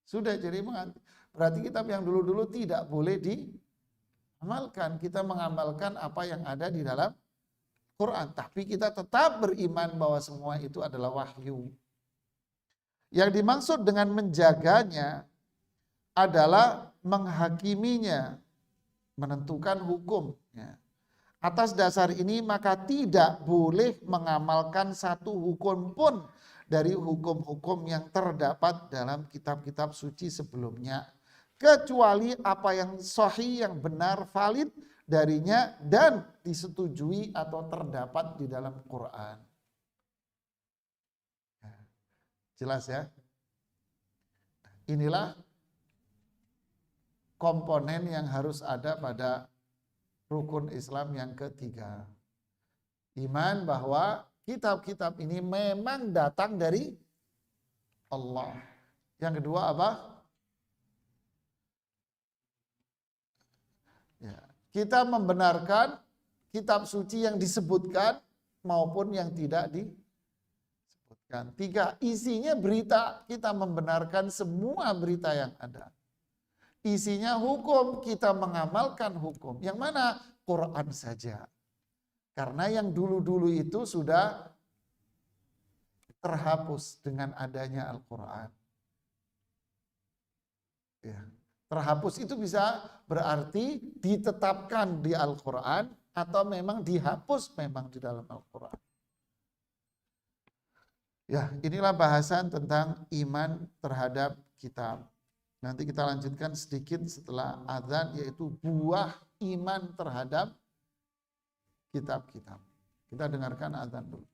Sudah jadi mengganti. Berarti kitab yang dulu-dulu tidak boleh diamalkan. Kita mengamalkan apa yang ada di dalam Quran. Tapi kita tetap beriman bahwa semua itu adalah wahyu. Yang dimaksud dengan menjaganya adalah menghakiminya, menentukan hukumnya. Atas dasar ini maka tidak boleh mengamalkan satu hukum pun dari hukum-hukum yang terdapat dalam kitab-kitab suci sebelumnya, kecuali apa yang sahih, yang benar, valid darinya dan disetujui atau terdapat di dalam Quran. Jelas ya? Inilah komponen yang harus ada pada rukun Islam yang ketiga. Iman bahwa kitab-kitab ini memang datang dari Allah. Yang kedua apa? Ya, kita membenarkan kitab suci yang disebutkan maupun yang tidak disebutkan. Tiga, isinya berita, kita membenarkan semua berita yang ada. Isinya hukum, kita mengamalkan hukum. Yang mana? Quran saja. Karena yang dulu-dulu itu sudah terhapus dengan adanya Al-Quran. Ya. Terhapus itu bisa berarti ditetapkan di Al-Quran atau memang dihapus memang di dalam Al-Quran. Ya, inilah bahasan tentang iman terhadap kitab. Nanti kita lanjutkan sedikit setelah azan, yaitu buah iman terhadap kitab-kitab. Kita dengarkan azan dulu.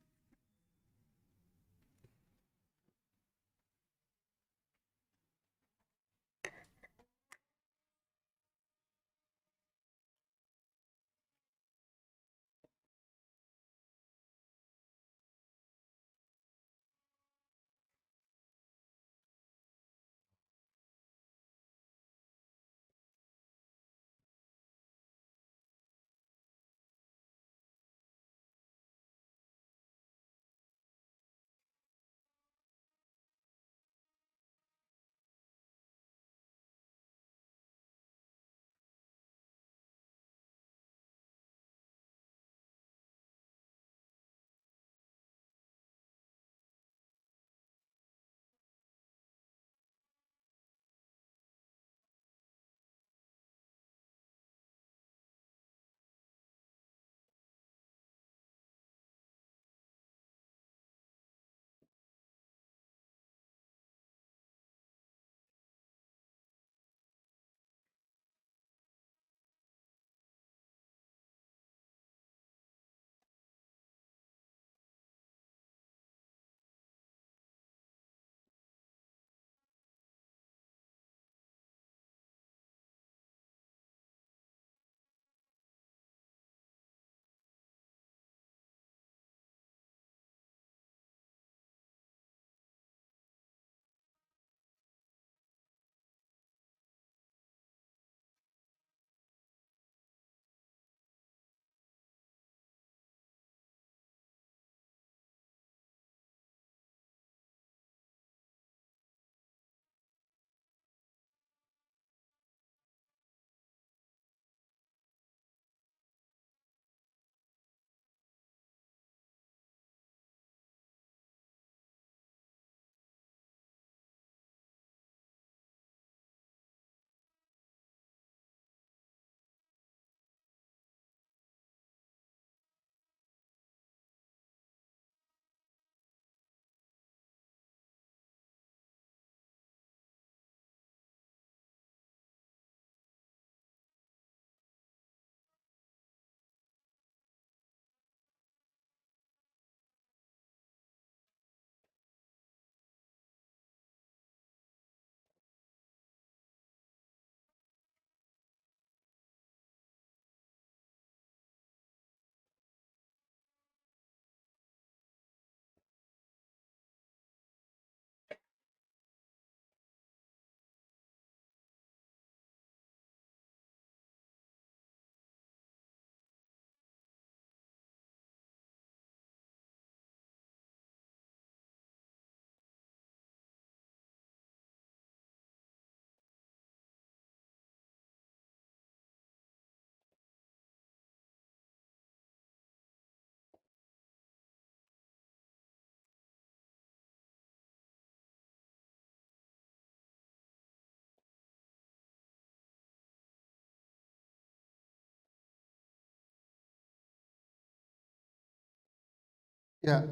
Ya,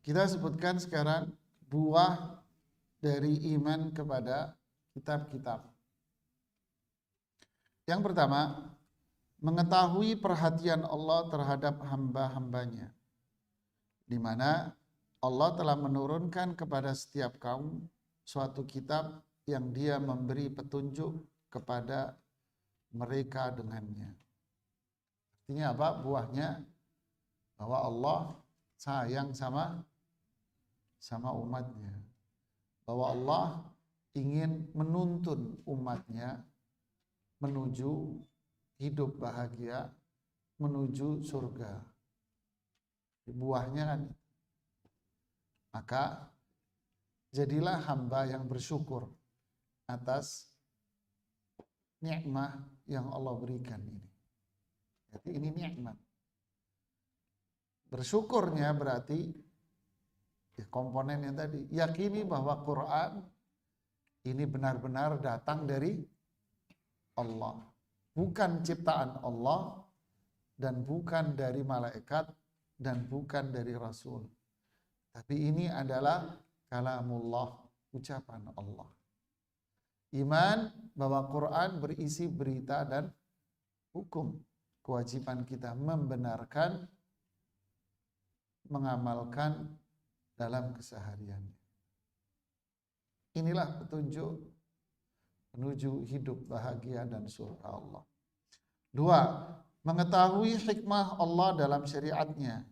kita sebutkan sekarang buah dari iman kepada kitab-kitab. Yang pertama, mengetahui perhatian Allah terhadap hamba-hambanya, di mana Allah telah menurunkan kepada setiap kaum suatu kitab yang Dia memberi petunjuk kepada mereka dengannya. Artinya apa? Buahnya bahwa Allah sayang sama umatnya. Bahwa Allah ingin menuntun umatnya menuju hidup bahagia, menuju surga. Buahnya kan. Maka jadilah hamba yang bersyukur atas nikmat yang Allah berikan ini. Jadi ini nikmat. Bersyukurnya berarti komponennya tadi, yakini bahwa Quran ini benar-benar datang dari Allah, bukan ciptaan Allah, dan bukan dari malaikat, dan bukan dari Rasul. Tapi ini adalah kalamullah, ucapan Allah. Iman bahwa Quran berisi berita dan hukum. Kewajiban kita membenarkan, mengamalkan dalam keseharian. Inilah petunjuk menuju hidup bahagia dan surga Allah. 2, mengetahui hikmah Allah dalam syariatnya,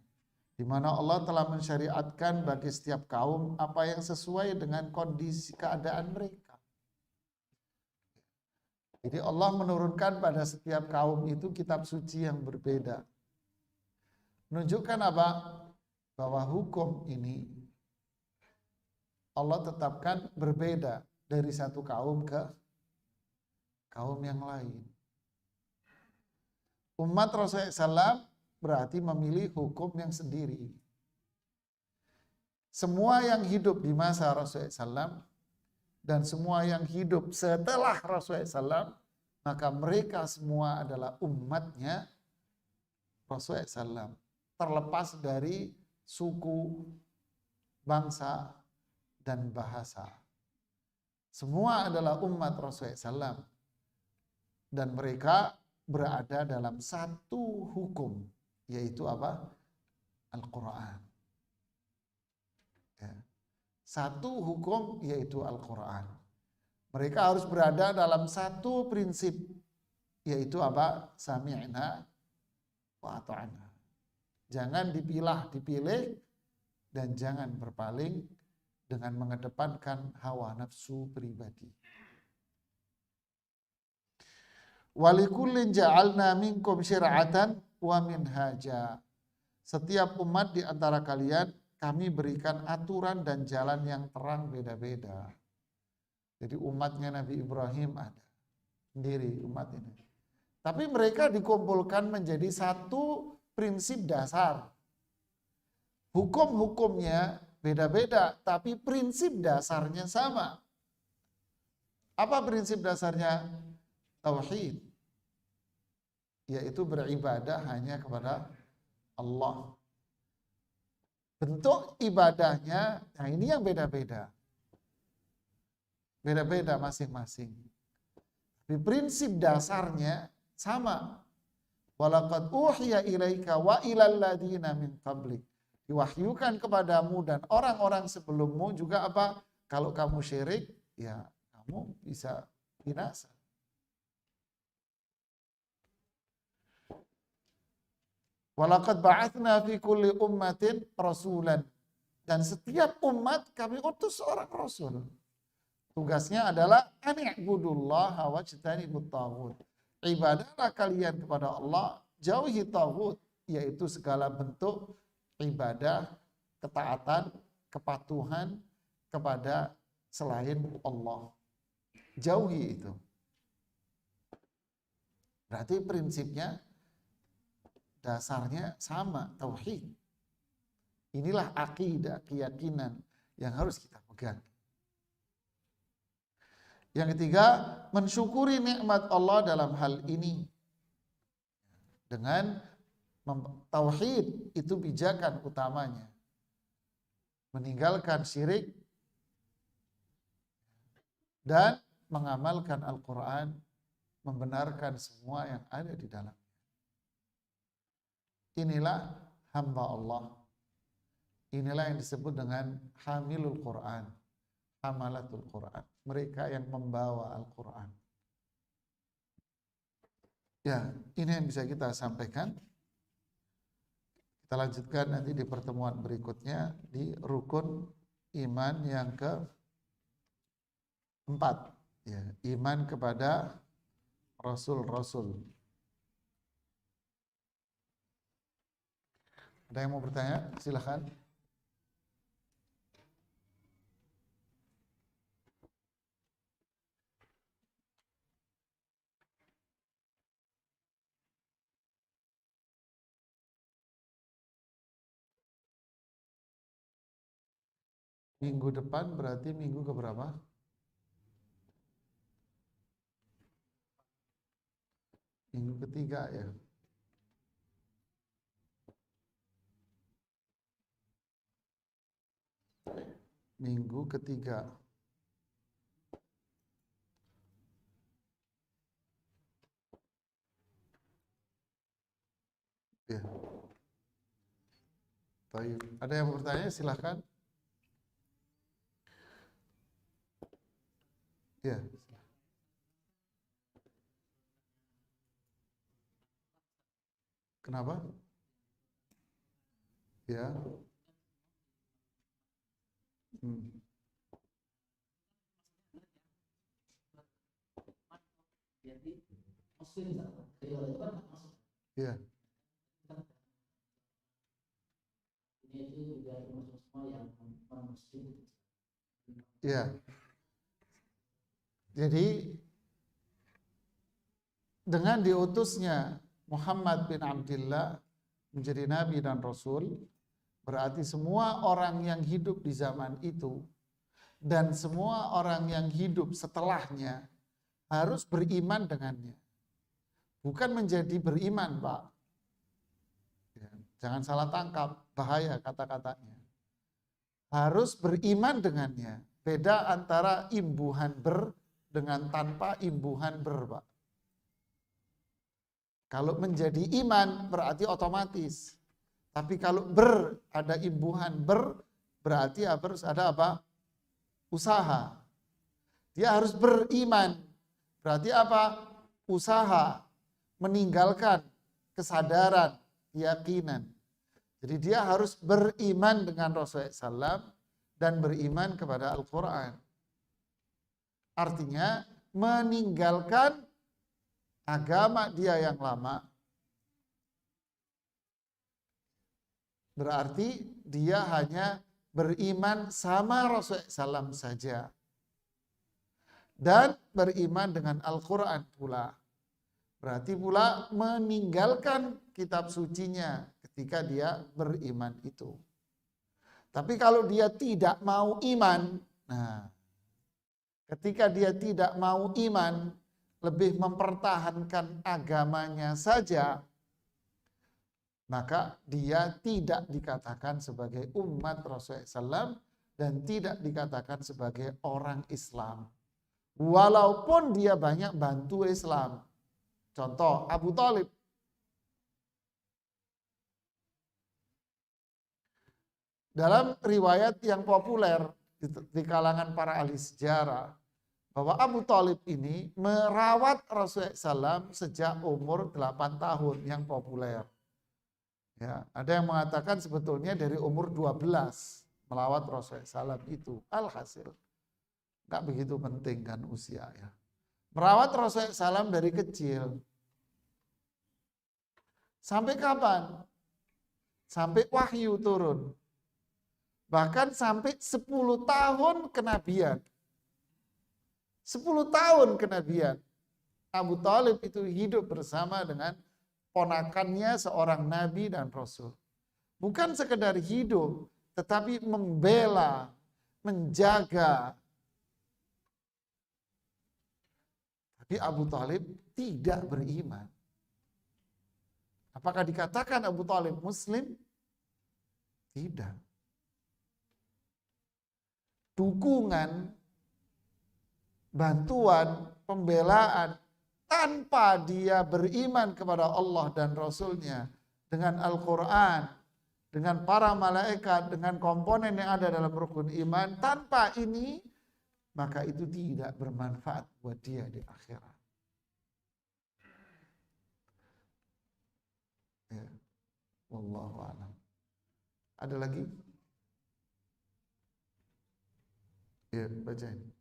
di mana Allah telah mensyariatkan bagi setiap kaum apa yang sesuai dengan kondisi keadaan mereka. Jadi Allah menurunkan pada setiap kaum itu kitab suci yang berbeda. Menunjukkan apa? Bahwa hukum ini Allah tetapkan berbeda dari satu kaum ke kaum yang lain. Umat Rasulullah SAW berarti memilih hukum yang sendiri. Semua yang hidup di masa Rasulullah SAW dan semua yang hidup setelah Rasulullah SAW, maka mereka semua adalah umatnya Rasulullah SAW. Terlepas dari suku, bangsa, dan bahasa. Semua adalah umat Rasulullah SAW. Dan mereka berada dalam satu hukum, yaitu apa? Al-Quran. Ya. Satu hukum yaitu Al-Quran. Mereka harus berada dalam satu prinsip, yaitu apa? Sami'na wa ata'na. Jangan dipilih, dan jangan berpaling dengan mengedepankan hawa nafsu pribadi. Walikullin ja'alna minkum syir'atan wa minhaja. Setiap umat di antara kalian kami berikan aturan dan jalan yang terang beda-beda. Jadi umatnya Nabi Ibrahim ada sendiri umat ini. Tapi mereka dikumpulkan menjadi satu prinsip dasar. Hukum-hukumnya beda-beda, tapi prinsip dasarnya sama. Apa prinsip dasarnya? Tauhid. Yaitu beribadah hanya kepada Allah. Bentuk ibadahnya, nah ini yang beda-beda. Beda-beda masing-masing. Tapi prinsip dasarnya sama. Walaqad uhiya ilaika wa ilal ladzina min qablik. Diwahyukan kepadamu dan orang-orang sebelummu juga apa? Kalau kamu syirik, ya kamu bisa binasa. Walaqad ba'atsna fi kulli ummatin rasulan. Dan setiap umat kami utus seorang rasul. Tugasnya adalah ani'budullaha wajtanibut taghut. Ibadahlah kalian kepada Allah, jauhi taghut, yaitu segala bentuk ibadah, ketaatan, kepatuhan kepada selain Allah. Jauhi itu. Berarti prinsipnya dasarnya sama, tauhid. Inilah akidah, keyakinan yang harus kita pegang. Yang ketiga, mensyukuri nikmat Allah dalam hal ini. Dengan tauhid itu pijakan utamanya. meninggalkan syirik, dan mengamalkan Al-Quran, membenarkan semua yang ada di dalam. Inilah hamba Allah. Inilah yang disebut dengan hamilul Quran, hamalatul Quran. Mereka yang membawa Al-Quran. Ya, ini yang bisa kita sampaikan. Kita lanjutkan nanti di pertemuan berikutnya di rukun iman yang keempat. Ya, iman kepada Rasul-Rasul. Ada yang mau bertanya? Silakan. Minggu depan berarti minggu keberapa? Minggu ketiga ya. Minggu ketiga. Ya. Baik. Ada yang mau bertanya? Silakan. Ya. Kenapa? Ya. Ya. Ya. Jadi dengan diutusnya Muhammad bin Abdullah menjadi nabi dan rasul, berarti semua orang yang hidup di zaman itu dan semua orang yang hidup setelahnya harus beriman dengannya. Bukan menjadi beriman, Pak. Ya, jangan salah tangkap, bahaya kata-katanya. Harus beriman dengannya. Beda antara imbuhan ber dengan tanpa imbuhan ber, Pak. Kalau menjadi iman berarti otomatis. Tapi kalau ada imbuhan berarti harus ada apa? Usaha. Dia harus beriman. Berarti apa? Usaha. Meninggalkan kesadaran, keyakinan. Jadi dia harus beriman dengan Rasulullah SAW dan beriman kepada Al-Quran. Artinya meninggalkan agama dia yang lama. Berarti dia hanya beriman sama Rasulullah SAW saja. Dan beriman dengan Al-Quran pula. Berarti pula meninggalkan kitab sucinya ketika dia beriman itu. Tapi kalau dia tidak mau iman, nah ketika dia tidak mau iman, lebih mempertahankan agamanya saja, maka dia tidak dikatakan sebagai umat Rasulullah SAW dan tidak dikatakan sebagai orang Islam. Walaupun dia banyak bantu Islam. Contoh Abu Thalib. Dalam riwayat yang populer di kalangan para ahli sejarah, bahwa Abu Thalib ini merawat Rasulullah SAW sejak umur 8 tahun yang populer. Ya, ada yang mengatakan sebetulnya dari umur 12 melawat Rasulullah SAW itu. Alhasil, nggak begitu penting kan usia ya. Merawat Rasulullah SAW dari kecil. Sampai kapan? Sampai wahyu turun. Bahkan sampai 10 tahun kenabian. 10 tahun kenabian. Abu Thalib itu hidup bersama dengan ponakannya seorang nabi dan rasul. Bukan sekedar hidup, tetapi membela, menjaga. Tapi Abu Thalib tidak beriman. Apakah dikatakan Abu Thalib Muslim? Tidak. dukungan, bantuan, pembelaan, tanpa dia beriman kepada Allah dan Rasul-Nya, dengan Al-Quran, dengan para malaikat, dengan komponen yang ada dalam rukun iman, tanpa ini, maka itu tidak bermanfaat buat dia di akhirat. Ya. Wallahu a'lam. Ada lagi? Ya, bacain.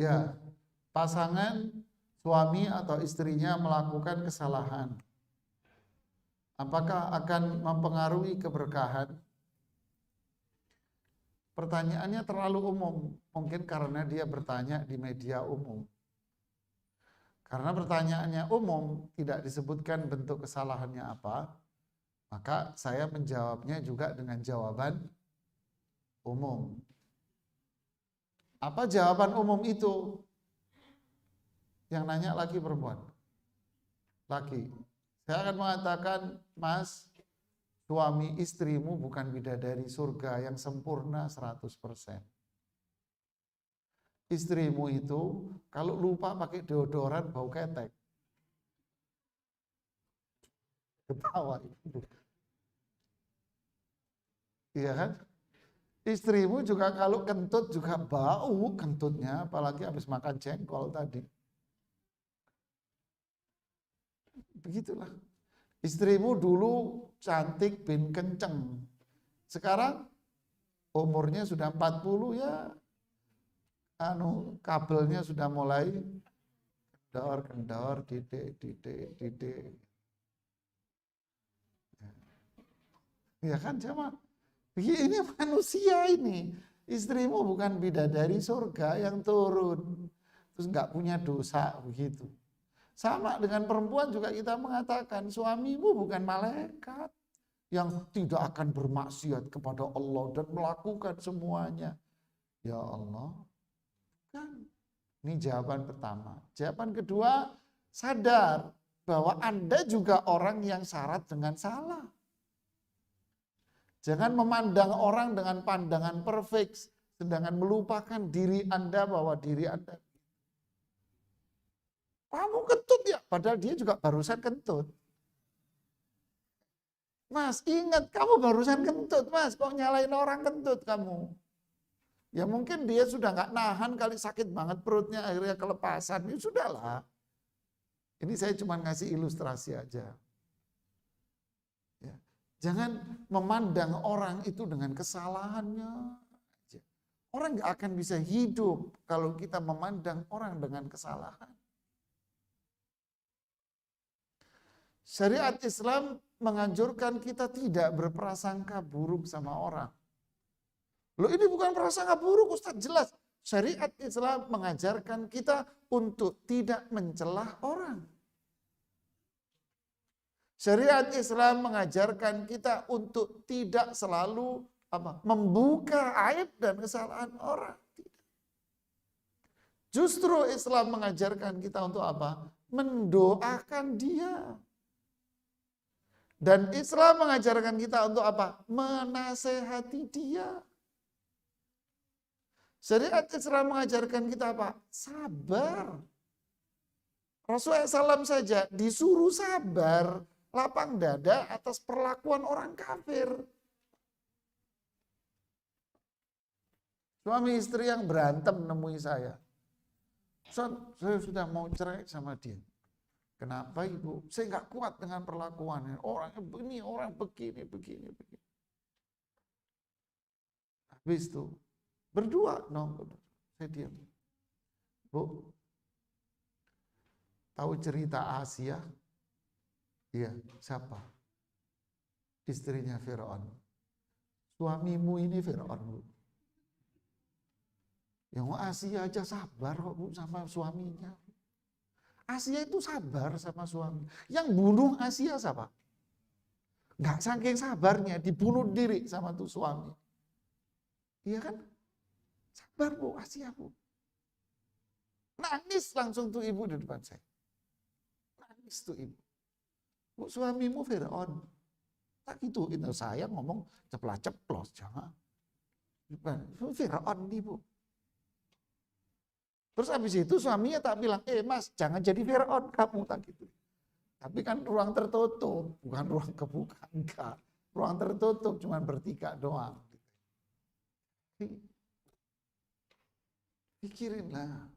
Ya, pasangan suami atau istrinya melakukan kesalahan, apakah akan mempengaruhi keberkahan? Pertanyaannya terlalu umum, mungkin karena dia bertanya di media umum. Karena pertanyaannya umum, tidak disebutkan bentuk kesalahannya apa, maka saya menjawabnya juga dengan jawaban umum. Apa jawaban umum itu? Yang nanya laki perempuan? Laki. Saya akan mengatakan, Mas, suami istrimu bukan bidadari surga yang sempurna 100%. Istrimu itu kalau lupa pakai deodoran bau ketek. Ketawa itu. Iya kan? Istrimu juga kalau kentut juga bau kentutnya, apalagi habis makan jengkol tadi. Begitulah. Istrimu dulu cantik bin kenceng. Sekarang umurnya sudah 40 ya. Kabelnya sudah mulai kendor, didik. Ya kan sama. Ini manusia ini. Istrimu bukan bidadari surga yang turun. Terus nggak punya dosa begitu. Sama dengan perempuan juga kita mengatakan suamimu bukan malaikat yang tidak akan bermaksiat kepada Allah dan melakukan semuanya. Ya Allah. Kan? Ini jawaban pertama. Jawaban kedua, sadar bahwa Anda juga orang yang syarat dengan salah. Jangan memandang orang dengan pandangan perfect, sedangkan melupakan diri Anda bahwa diri Anda. Kamu kentut ya, padahal dia juga barusan kentut. Mas, ingat kamu barusan kentut, Mas. Kok nyalain orang kentut kamu? Ya mungkin dia sudah nggak nahan kali, sakit banget perutnya, akhirnya kelepasan. Ya sudahlah. Ini saya cuma ngasih ilustrasi aja. Ya. Jangan memandang orang itu dengan kesalahannya. Orang nggak akan bisa hidup kalau kita memandang orang dengan kesalahan. Syariat Islam menganjurkan kita tidak berprasangka buruk sama orang. Loh ini bukan prasangka buruk Ustaz, jelas. Syariat Islam mengajarkan kita untuk tidak mencelah orang. Syariat Islam mengajarkan kita untuk tidak selalu membuka aib dan kesalahan orang. Justru Islam mengajarkan kita untuk apa? Mendoakan dia. Dan Islam mengajarkan kita untuk apa? Menasehati dia. Syariat Islam mengajarkan kita apa? Sabar. Rasulullah SAW saja disuruh sabar, lapang dada atas perlakuan orang kafir. Suami istri yang berantem nemui saya. Saya sudah mau cerai sama dia. Kenapa ibu? Saya nggak kuat dengan perlakuannya. Orangnya begini, orang begini. Habis itu berdua, saya diam. Bu, tahu cerita Asia? Iya, siapa? Istrinya Firaun. Suamimu ini Firaun, Bu. Yang Asia aja sabar kok Bu sama suaminya. Asia itu sabar sama suami. Yang bunuh Asia siapa? Nggak saking sabarnya, dibunuh diri sama tuh suami. Iya kan? Sabar bu, kasih aku. Nangis langsung tuh ibu di depan saya. Nangis tuh ibu. Bu, suamimu Fir'aun. Tak gitu, itu saya ngomong ceplas-ceplos, jangan. Fir'aun nih bu. Terus habis itu suaminya tak bilang, mas jangan jadi Fir'aun kamu, tak gitu. Tapi kan ruang tertutup, bukan ruang kebuka, enggak. Ruang tertutup, cuma bertiga doang. Pikirinlah,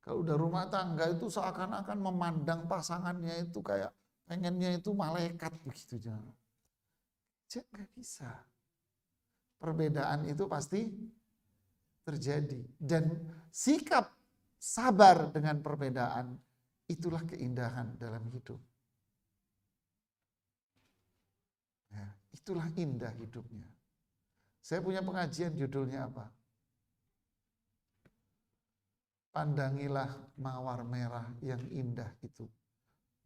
kalau udah rumah tangga itu seakan-akan memandang pasangannya itu kayak pengennya itu malaikat begitu, jangan. Nggak bisa. Perbedaan itu pasti terjadi. Dan sikap sabar dengan perbedaan, itulah keindahan dalam hidup. Ya, itulah indah hidupnya. Saya punya pengajian judulnya apa? Pandangilah mawar merah yang indah itu.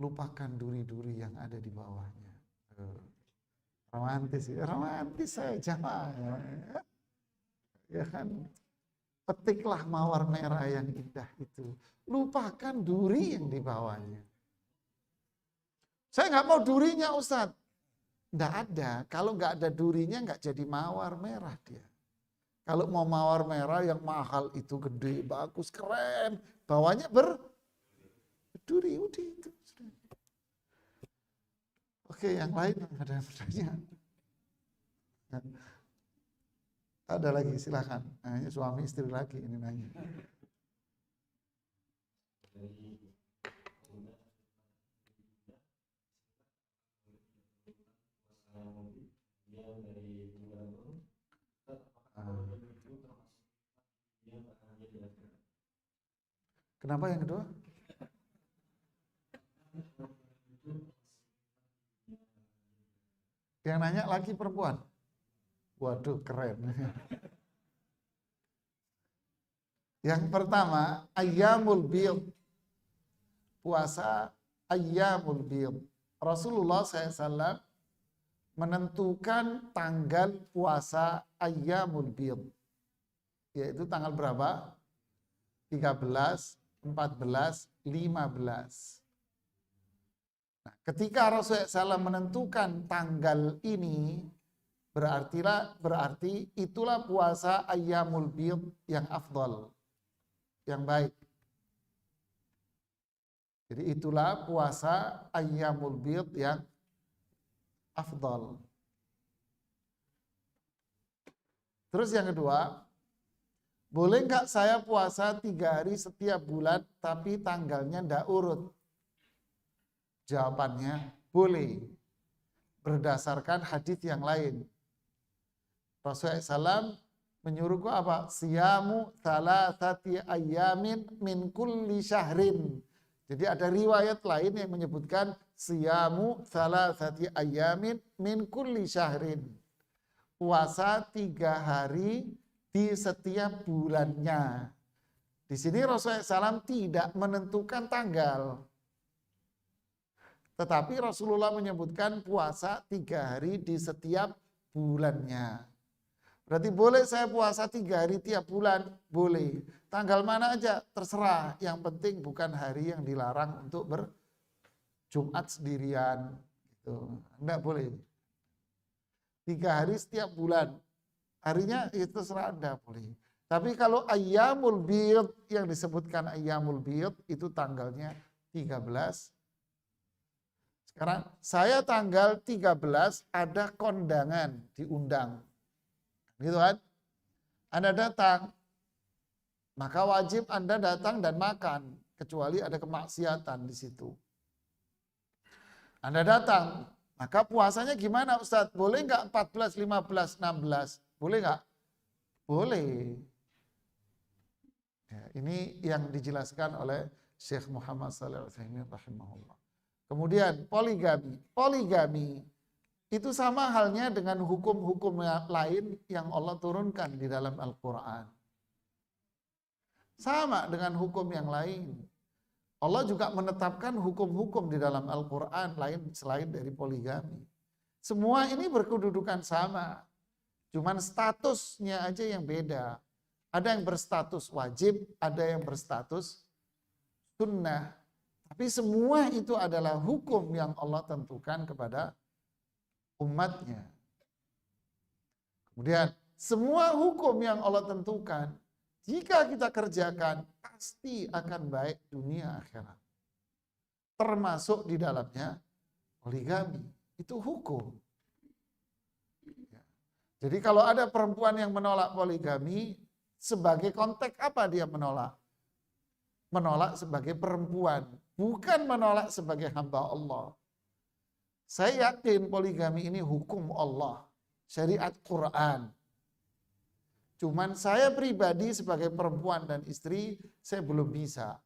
Lupakan duri-duri yang ada di bawahnya. Romantis ya, romantis saya jamaah. Ya kan? Petiklah mawar merah yang indah itu. Lupakan duri yang di bawahnya. Saya nggak mau durinya Ustadz. Nggak ada. Kalau nggak ada durinya nggak jadi mawar merah dia. Kalau mau mawar merah yang mahal itu gede, bagus, keren. Bawahnya berduri. Udah itu. Oke, yang lain ada pertanyaan. Ada lagi, silakan. Nah, suami istri lagi ini nanya. Kenapa yang kedua? Yang nanya laki perempuan? Waduh, keren. Yang pertama, ayyamul bid. Puasa ayyamul bid. Rasulullah SAW menentukan tanggal puasa ayyamul bid. Yaitu tanggal berapa? 13, 14, 15. Nah, ketika Rasulullah SAW menentukan tanggal ini, berarti itulah puasa ayyamul bid yang afdal, yang baik. Jadi itulah puasa ayyamul bid yang afdal. Terus yang kedua, boleh nggak saya puasa 3 hari setiap bulan tapi tanggalnya ndak urut? Jawabannya boleh. Berdasarkan hadis yang lain. Rasulullah SAW menyuruhku apa? Siyamu thalathati ayyamin min kulli syahrin. Jadi ada riwayat lain yang menyebutkan siyamu thalathati ayyamin min kulli syahrin. Puasa 3 hari di setiap bulannya. Di sini Rasulullah SAW tidak menentukan tanggal. Tetapi Rasulullah menyebutkan puasa 3 hari di setiap bulannya. Berarti boleh saya puasa 3 hari tiap bulan? Boleh. Tanggal mana aja? Terserah. Yang penting bukan hari yang dilarang untuk berjumat sendirian. Gitu. Enggak boleh. 3 hari setiap bulan. Harinya itu terserah Anda boleh. Tapi kalau ayyamul bid, yang disebutkan ayyamul bid, itu tanggalnya 13. Sekarang saya tanggal 13 ada kondangan, diundang. Gitu kan? Anda datang, maka wajib Anda datang dan makan, kecuali ada kemaksiatan di situ. Anda datang, maka puasanya gimana Ustadz? Boleh nggak 14, 15, 16? Boleh nggak? Boleh. Ya, ini yang dijelaskan oleh Syekh Muhammad Shalih Al-Utsaimin rahimahullah. Kemudian poligami. Poligami itu sama halnya dengan hukum-hukum lain yang Allah turunkan di dalam Al-Quran. Sama dengan hukum yang lain. Allah juga menetapkan hukum-hukum di dalam Al-Quran lain selain dari poligami. Semua ini berkedudukan sama. Cuman statusnya aja yang beda. Ada yang berstatus wajib, ada yang berstatus sunnah. Tapi semua itu adalah hukum yang Allah tentukan kepada umatnya. Kemudian semua hukum yang Allah tentukan, jika kita kerjakan, pasti akan baik dunia akhirat. Termasuk di dalamnya poligami. Itu hukum. Jadi kalau ada perempuan yang menolak poligami, sebagai konteks apa dia menolak? Menolak sebagai perempuan, bukan menolak sebagai hamba Allah. Saya yakin poligami ini hukum Allah, syariat Quran. Cuman saya pribadi sebagai perempuan dan istri, saya belum bisa.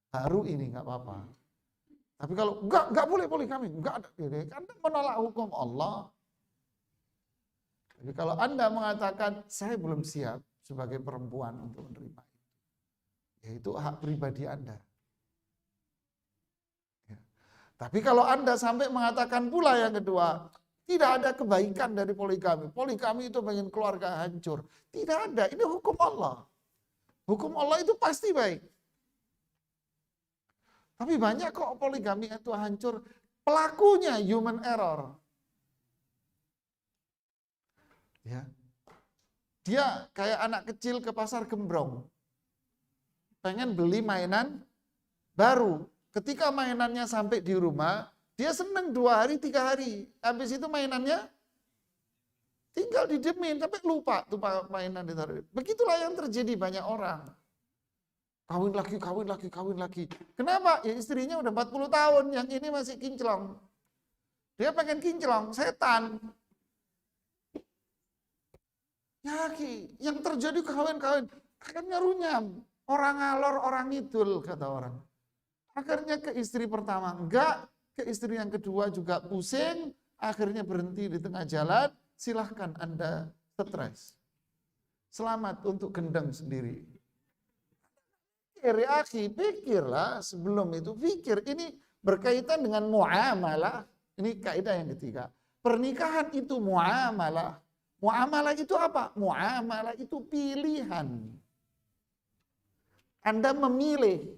Baru ini nggak apa-apa. Tapi kalau nggak boleh poligami, nggak ada. Anda menolak hukum Allah. Jadi kalau Anda mengatakan saya belum siap sebagai perempuan untuk menerima itu, yaitu hak pribadi Anda. Ya. Tapi kalau Anda sampai mengatakan pula yang kedua, tidak ada kebaikan dari poligami. Poligami itu bikin keluarga hancur. Tidak ada, ini hukum Allah. Hukum Allah itu pasti baik. Tapi banyak kok poligami itu hancur. Pelakunya human error. Ya. Dia kayak anak kecil ke pasar gembrong. Pengen beli mainan baru. Ketika mainannya sampai di rumah, dia seneng 2 hari, 3 hari. Habis itu mainannya tinggal didemin, tapi lupa tuh mainan ditaruh. Begitulah yang terjadi banyak orang. Kawin lagi, kawin lagi, kawin lagi. Kenapa? Ya istrinya udah 40 tahun, yang ini masih kinclong. Dia pengen kinclong, setan. Ya, yang terjadi kawin-kawin, akhirnya runyam. Orang ngalor, orang ngidul, kata orang. Akhirnya ke istri pertama, enggak. Ke istri yang kedua juga pusing. Akhirnya berhenti di tengah jalan. Silahkan Anda stres. Selamat untuk gendeng sendiri. Pikirlah sebelum itu. Pikir, ini berkaitan dengan muamalah. Ini kaidah yang ketiga. Pernikahan itu muamalah. Muamalah itu apa? Muamalah itu pilihan. Anda memilih.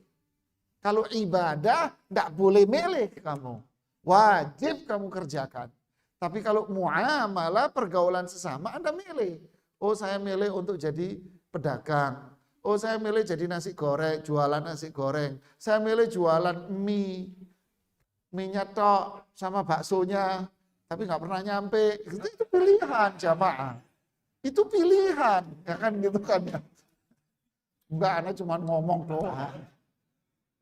Kalau ibadah, tidak boleh milih kamu. Wajib kamu kerjakan. Tapi kalau muamalah, pergaulan sesama, Anda milih. Oh, saya milih untuk jadi pedagang. Oh, saya milih jadi nasi goreng, jualan nasi goreng. Saya milih jualan mie. Mie-nya tok sama baksonya. Tapi nggak pernah nyampe, itu pilihan jamaah. Itu pilihan, ya kan gitu kan ya. Enggak, anak cuma ngomong doang.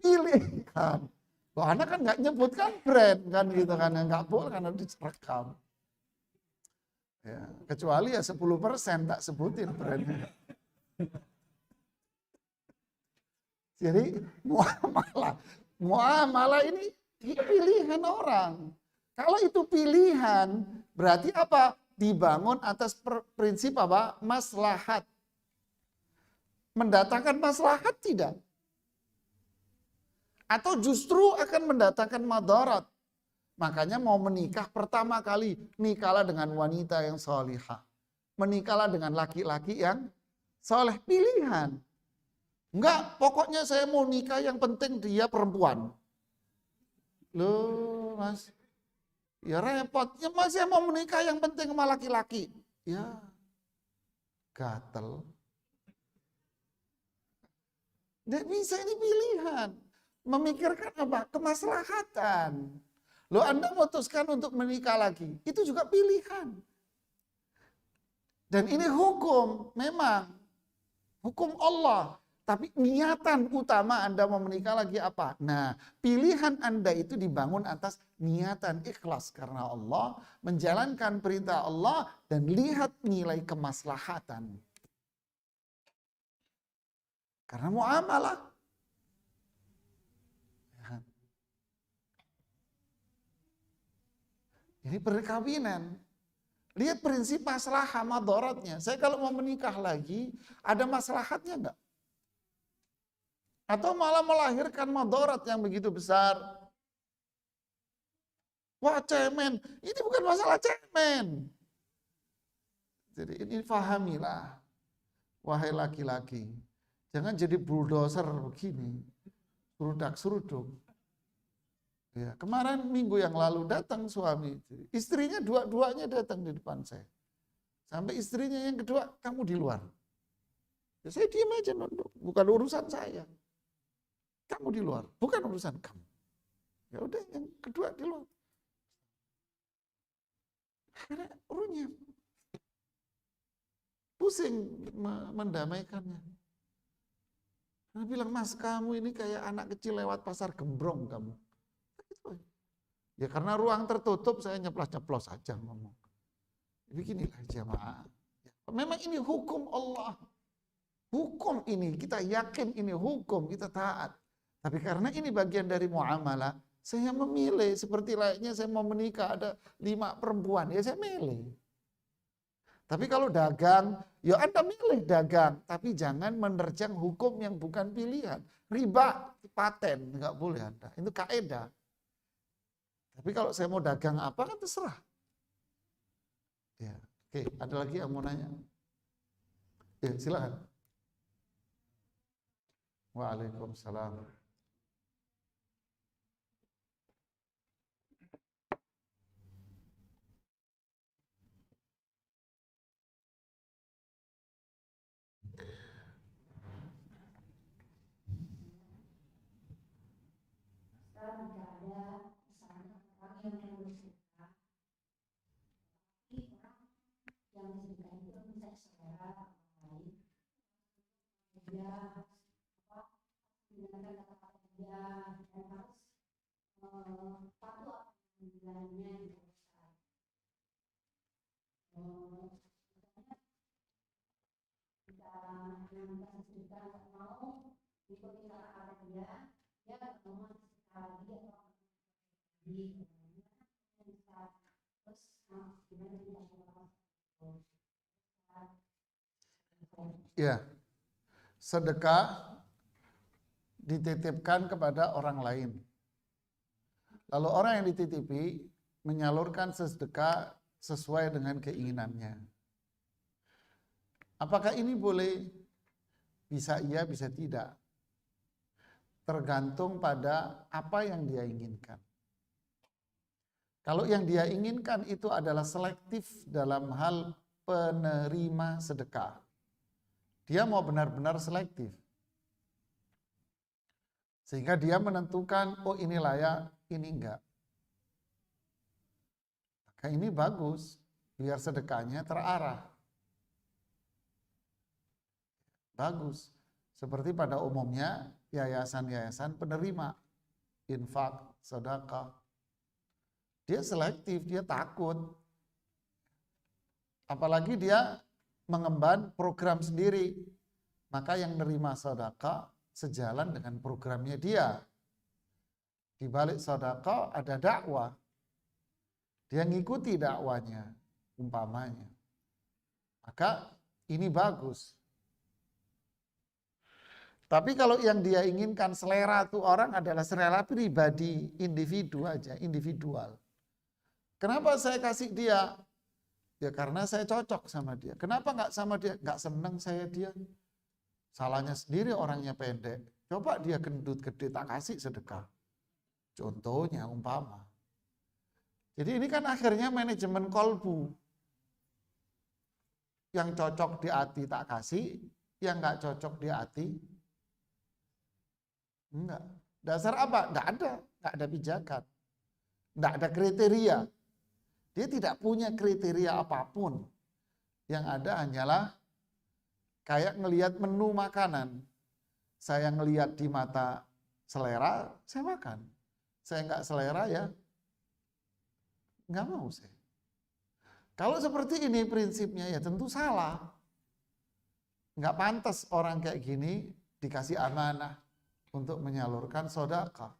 Pilihan. Loh, anak kan nggak nyebutkan brand kan gitu kan, nggak boleh karena direkam. Ya, kecuali ya 10% tak sebutin brandnya. Jadi muamalah ini pilihan orang. Kalau itu pilihan, berarti apa? Dibangun atas prinsip apa? Maslahat. Mendatangkan maslahat tidak? Atau justru akan mendatangkan madarat. Makanya mau menikah pertama kali, nikahlah dengan wanita yang salihah. Menikahlah dengan laki-laki yang soleh. Pilihan. Enggak, pokoknya saya mau nikah yang penting dia perempuan. Loh, Mas. Ya repot, ya masih mau menikah yang penting sama laki-laki. Ya, gatel. Tidak bisa, ini pilihan. Memikirkan apa? Kemaslahatan. Loh, Anda memutuskan untuk menikah lagi, itu juga pilihan. Dan ini hukum, memang. Hukum Allah. Tapi niatan utama Anda mau menikah lagi apa? Nah, pilihan Anda itu dibangun atas niatan ikhlas karena Allah, menjalankan perintah Allah, dan lihat nilai kemaslahatan. Karena muamalah. Ini perkawinan. Lihat prinsip maslahah madaratnya. Saya kalau mau menikah lagi, ada maslahatnya enggak? Atau malah melahirkan madarat yang begitu besar. Wah cemen, ini bukan masalah cemen. Jadi ini pahamilah, wahai laki-laki. Jangan jadi bulldozer begini, serudak-seruduk. Ya, kemarin minggu yang lalu datang suami, istrinya dua-duanya datang di depan saya. Sampai istrinya yang kedua, kamu di luar. Ya, saya diam aja, nunduk. Bukan urusan saya. Kamu di luar, bukan urusan kamu. Ya udah, yang kedua di luar. Karena runyam. Pusing mendamaikannya. Dia bilang, Mas kamu ini kayak anak kecil lewat pasar gembrong kamu. Ya karena ruang tertutup saya nyeplos-nyeplos saja ngomong. Beginilah jamaah. Memang ini hukum Allah. Hukum ini, kita yakin ini hukum, kita taat. Tapi karena ini bagian dari muamalah, saya memilih, seperti layaknya saya mau menikah, ada 5 perempuan, ya saya milih. Tapi kalau dagang, ya Anda milih dagang, tapi jangan menerjang hukum yang bukan pilihan. Riba, paten, nggak boleh Anda. Itu kaidah. Tapi kalau saya mau dagang apa kan terserah. Ya, oke, ada lagi yang mau nanya? Ya, silakan. Waalaikumsalam. Ya, sedekah dititipkan kepada orang lain. Lalu orang yang dititipi menyalurkan sedekah sesuai dengan keinginannya. Apakah ini boleh? Bisa iya, bisa tidak. Tergantung pada apa yang dia inginkan. Kalau yang dia inginkan itu adalah selektif dalam hal penerima sedekah. Dia mau benar-benar selektif. Sehingga dia menentukan, oh ini layak, ini enggak. Maka ini bagus, biar sedekahnya terarah. Bagus. Seperti pada umumnya, yayasan-yayasan penerima, infak, sedekah. Dia selektif, dia takut. Apalagi dia mengemban program sendiri. Maka yang nerima sedekah sejalan dengan programnya dia. Di balik sedekah ada dakwah. Dia ngikuti dakwanya, umpamanya. Maka ini bagus. Tapi kalau yang dia inginkan selera tuh orang adalah selera pribadi, individu aja, individual. Kenapa saya kasih dia? Ya karena saya cocok sama dia. Kenapa nggak sama dia? Nggak seneng saya dia. Salahnya sendiri orangnya pendek. Coba dia gendut gede, tak kasih sedekah. Contohnya umpama. Jadi ini kan akhirnya manajemen kolbu. Yang cocok di hati tak kasih, yang nggak cocok di hati enggak. Dasar apa? Nggak ada pijakan. Nggak ada kriteria. Dia tidak punya kriteria apapun. Yang ada hanyalah kayak ngelihat menu makanan. Saya ngelihat di mata selera, saya makan. Saya nggak selera ya, nggak mau saya. Kalau seperti ini prinsipnya ya tentu salah. Nggak pantas orang kayak gini dikasih amanah untuk menyalurkan sedekah.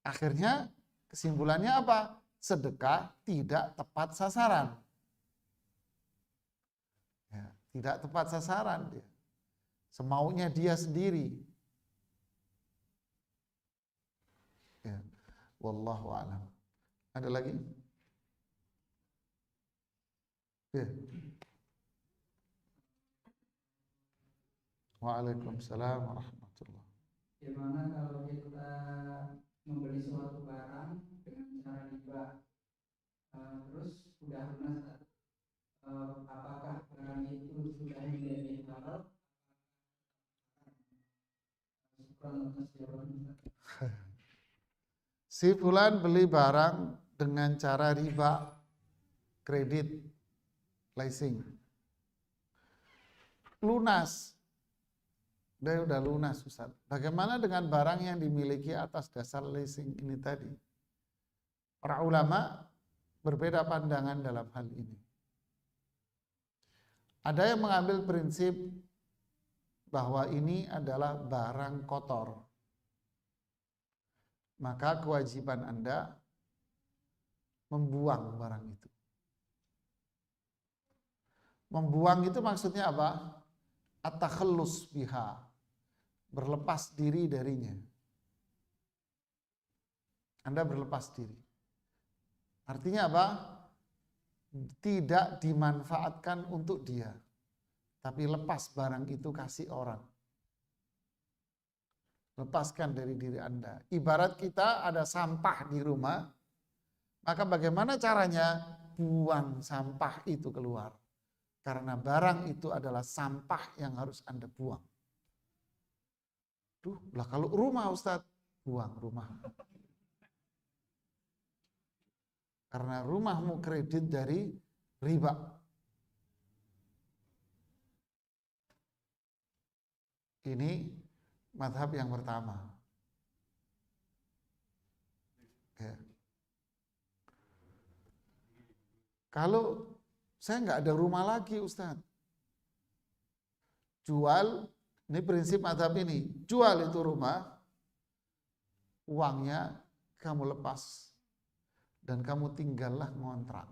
Akhirnya kesimpulannya apa? Sedekah tidak tepat sasaran. Ya, tidak tepat sasaran dia. Semaunya dia sendiri. Ya. Wallahu a'lam. Ada lagi? Ya. Waalaikumsalam warahmatullahi. Gimana kalau kita membeli suatu barang dengan cara riba, terus sudah lunas, apakah barang itu sudah menjadi halal? Si fulan beli barang dengan cara riba, kredit, leasing, lunas. Dia udah lunas, Ustaz. Bagaimana dengan barang yang dimiliki atas dasar leasing ini tadi? Para ulama berbeda pandangan dalam hal ini. Ada yang mengambil prinsip bahwa ini adalah barang kotor. Maka kewajiban Anda membuang barang itu. Membuang itu maksudnya apa? At-takhallus biha. Berlepas diri darinya. Anda berlepas diri. Artinya apa? Tidak dimanfaatkan untuk dia. Tapi lepas barang itu kasih orang. Lepaskan dari diri Anda. Ibarat kita ada sampah di rumah, maka bagaimana caranya? Buang sampah itu keluar. Karena barang itu adalah sampah yang harus Anda buang. Duh, lah kalau rumah Ustadz, buang rumah. Karena rumahmu kredit dari riba. Ini mazhab yang pertama. Ya. Kalau saya nggak ada rumah lagi Ustadz, jual. Ini prinsip mazhab ini, jual itu rumah, uangnya kamu lepas, dan kamu tinggallah ngontrak.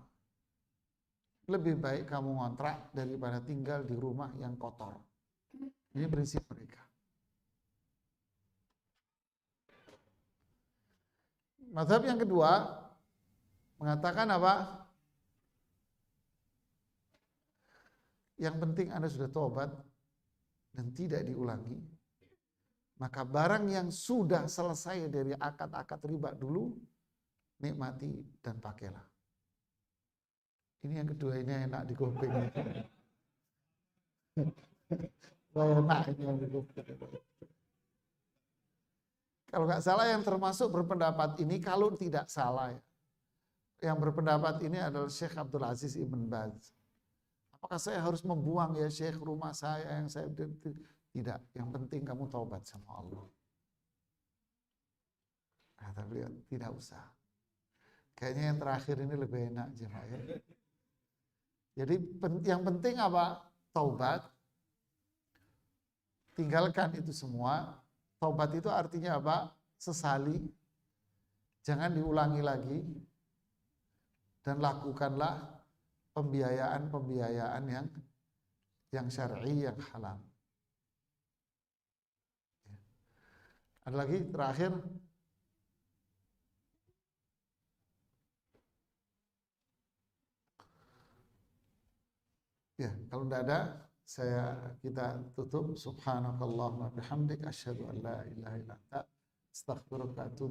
Lebih baik kamu ngontrak daripada tinggal di rumah yang kotor. Ini prinsip mereka. Mazhab yang kedua mengatakan apa? Yang penting Anda sudah tobat dan tidak diulangi, maka barang yang sudah selesai dari akad-akad riba dulu, nikmati dan pakailah. Ini yang kedua, ini enak di kuping. Enak ini yang di kuping. Kalau nggak salah yang termasuk berpendapat ini, kalau tidak salah ya, yang berpendapat ini adalah Syekh Abdul Aziz Ibn Baz. Apakah saya harus membuang ya Syekh rumah saya yang saya tidak, yang penting kamu taubat sama Allah. Kata beliau, tidak usah. Kayaknya yang terakhir ini lebih enak jemaah ya. Jadi yang penting apa? Taubat. Tinggalkan itu semua. Taubat itu artinya apa? Sesali. Jangan diulangi lagi. Dan lakukanlah pembiayaan yang syar'i, yang halal. Ada lagi terakhir? Ya, kalau tidak ada, kita tutup. Subhanakallahumma bihamdik asyhadu an la ilaha illa anta astaghfiruka wa atubu